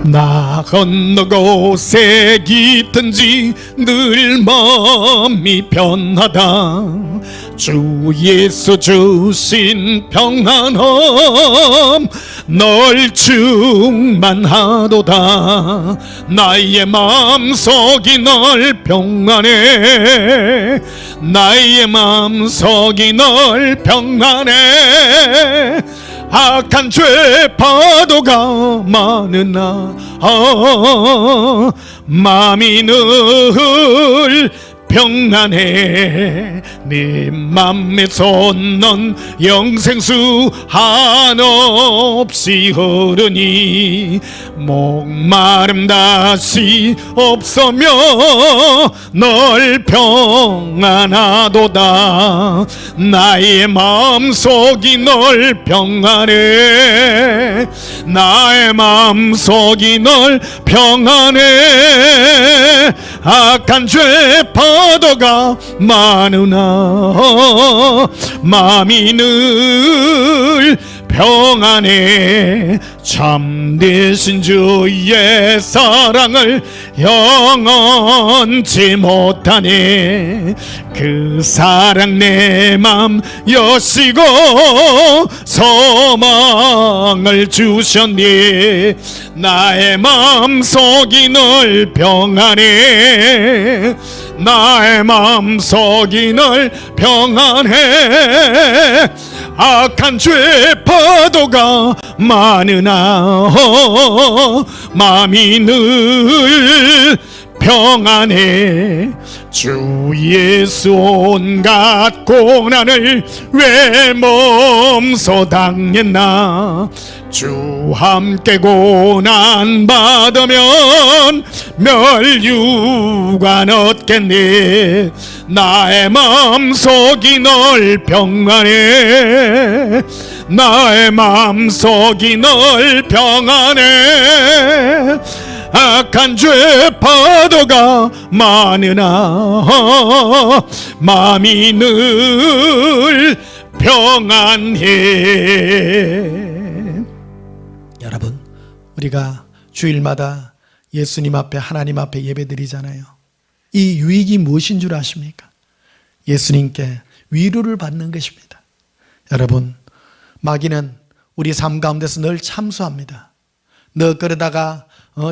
나 건너 곳에 있든지 늘 마음이 편하다. 주 예수 주신 평안함 널 충만하도다. 나의 마음속이 널 평안해. 나의 마음속이 널 평안해. 악한 죄 파도가 많으나 마음이 늘 평안해. 네 맘에서 넌 영생수 한없이 흐르니 목마름 다시 없으며 널 평안하도다. 나의 마음속이 널 평안해. 나의 마음속이 널 평안해. 악한 죄 파도가 많으나 마음이 늘 평안해. 참되신 주의 사랑을 영원치 못하네. 그 사랑 내 맘 여시고 소망을 주셨네. 나의 마음속이 늘 평안해. 나의 마음속이 늘 평안해. 악한 죄 파도가 많으나 마음이 늘 평안해. 주 예수 온갖 고난을 왜 몸소 당했나. 주 함께 고난 받으면 멸류관 얻겠네. 나의 마음속이 널 평안해. 나의 마음속이 널 평안해. 악한 죄 파도가 많으나 마음이 늘 평안해. 여러분, 우리가 주일마다 예수님 앞에, 하나님 앞에 예배드리잖아요. 이 유익이 무엇인 줄 아십니까? 예수님께 위로를 받는 것입니다. 여러분, 마귀는 우리 삶 가운데서 늘 참수합니다. 너 그러다가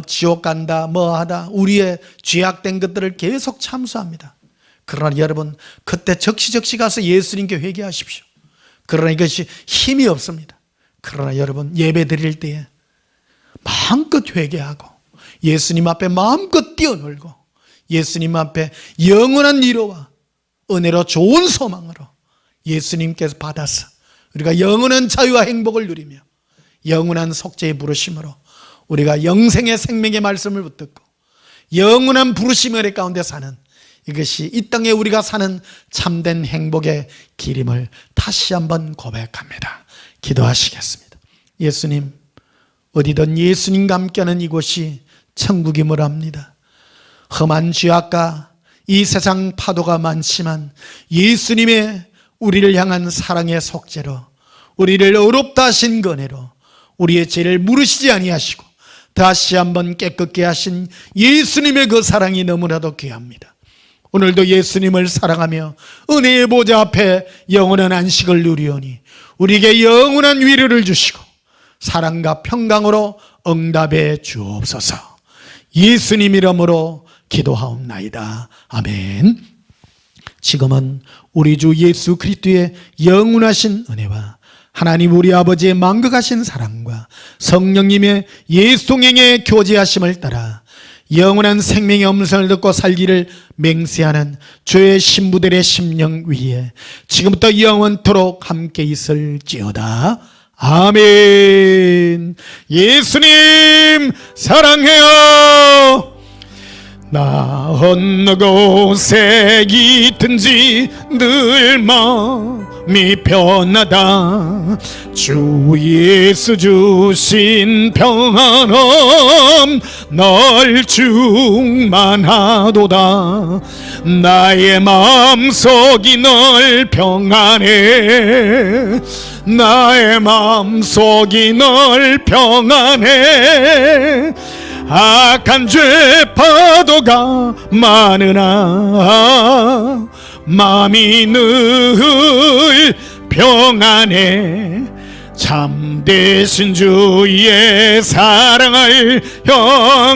지옥 간다, 뭐 하다, 우리의 죄악된 것들을 계속 참수합니다. 그러나 여러분, 그때 적시적시 가서 예수님께 회개하십시오. 그러나 이것이 힘이 없습니다. 그러나 여러분, 예배 드릴 때에 마음껏 회개하고 예수님 앞에 마음껏 뛰어놀고 예수님 앞에 영원한 위로와 은혜로 좋은 소망으로 예수님께서 받아서 우리가 영원한 자유와 행복을 누리며 영원한 속죄의 부르심으로 우리가 영생의 생명의 말씀을 붙들고 영원한 부르심의 은혜 가운데 사는, 이것이 이 땅에 우리가 사는 참된 행복의 길임을 다시 한번 고백합니다. 기도하시겠습니다. 예수님, 어디든 예수님과 함께하는 이곳이 천국임을 압니다. 험한 죄악과 이 세상 파도가 많지만 예수님의 우리를 향한 사랑의 속죄로, 우리를 의롭다 하신 은혜로 우리의 죄를 물으시지 아니하시고 다시 한번 깨끗게 하신 예수님의 그 사랑이 너무나도 귀합니다. 오늘도 예수님을 사랑하며 은혜의 보좌 앞에 영원한 안식을 누리오니 우리에게 영원한 위로를 주시고 사랑과 평강으로 응답해 주옵소서. 예수님 이름으로 기도하옵나이다. 아멘. 지금은 우리 주 예수 그리스도의 영원하신 은혜와 하나님 우리 아버지의 만극하신 사랑과 성령님의 예수동행의 교제하심을 따라 영원한 생명의 음성을 듣고 살기를 맹세하는 주의 신부들의 심령 위에 지금부터 영원토록 함께 있을지어다. 아멘. 예수님 사랑해요. 나 어느 곳에 있든지 늘 마음이 편하다. 주 예수 주신 평안함 널 충만하도다. 나의 마음속이 널 평안해. 나의 마음속이 널 평안해. 악한 죄 파도가 많으나 마음이 늘 평안해. 참되신 주의 사랑을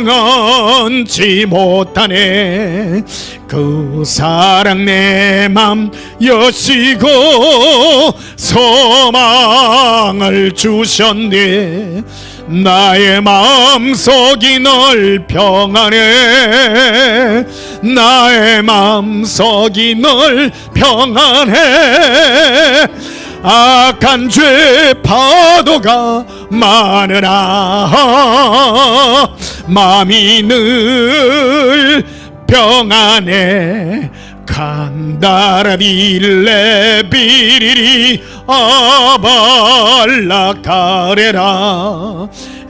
영원치 못하네. 그 사랑 내 맘 여시고 소망을 주셨네. 나의 마음속이 널 평안해. 나의 마음속이 널 평안해. 악한 죄 파도가 많으나 마음이 늘 평안해. 칸다라빌레 비리리 아발라카레라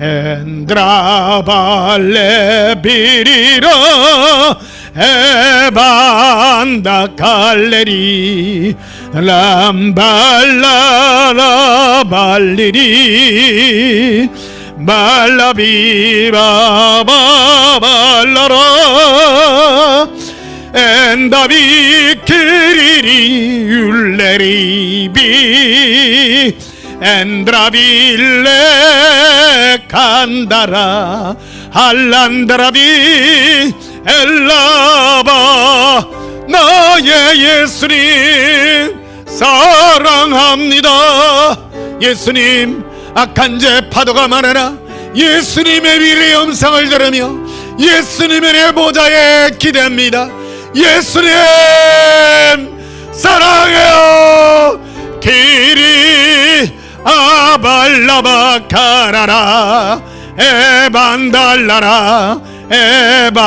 엔드라발레 비리라 에반다 칼레리 람발라라 발리리 발라비바바발라라 엔다비 키리리 율레리비 엔드라빌레 칸다라 할란다라비 엘라바. 나의 예수님 사랑합니다. 예수님, 악한 죄 파도가 많으나 예수님의 위로의 음성을 들으며 예수님의 내 보좌에 기대합니다. 예수님 사랑해요. 길이 아발라바카라라 에반달라라 에바칼라리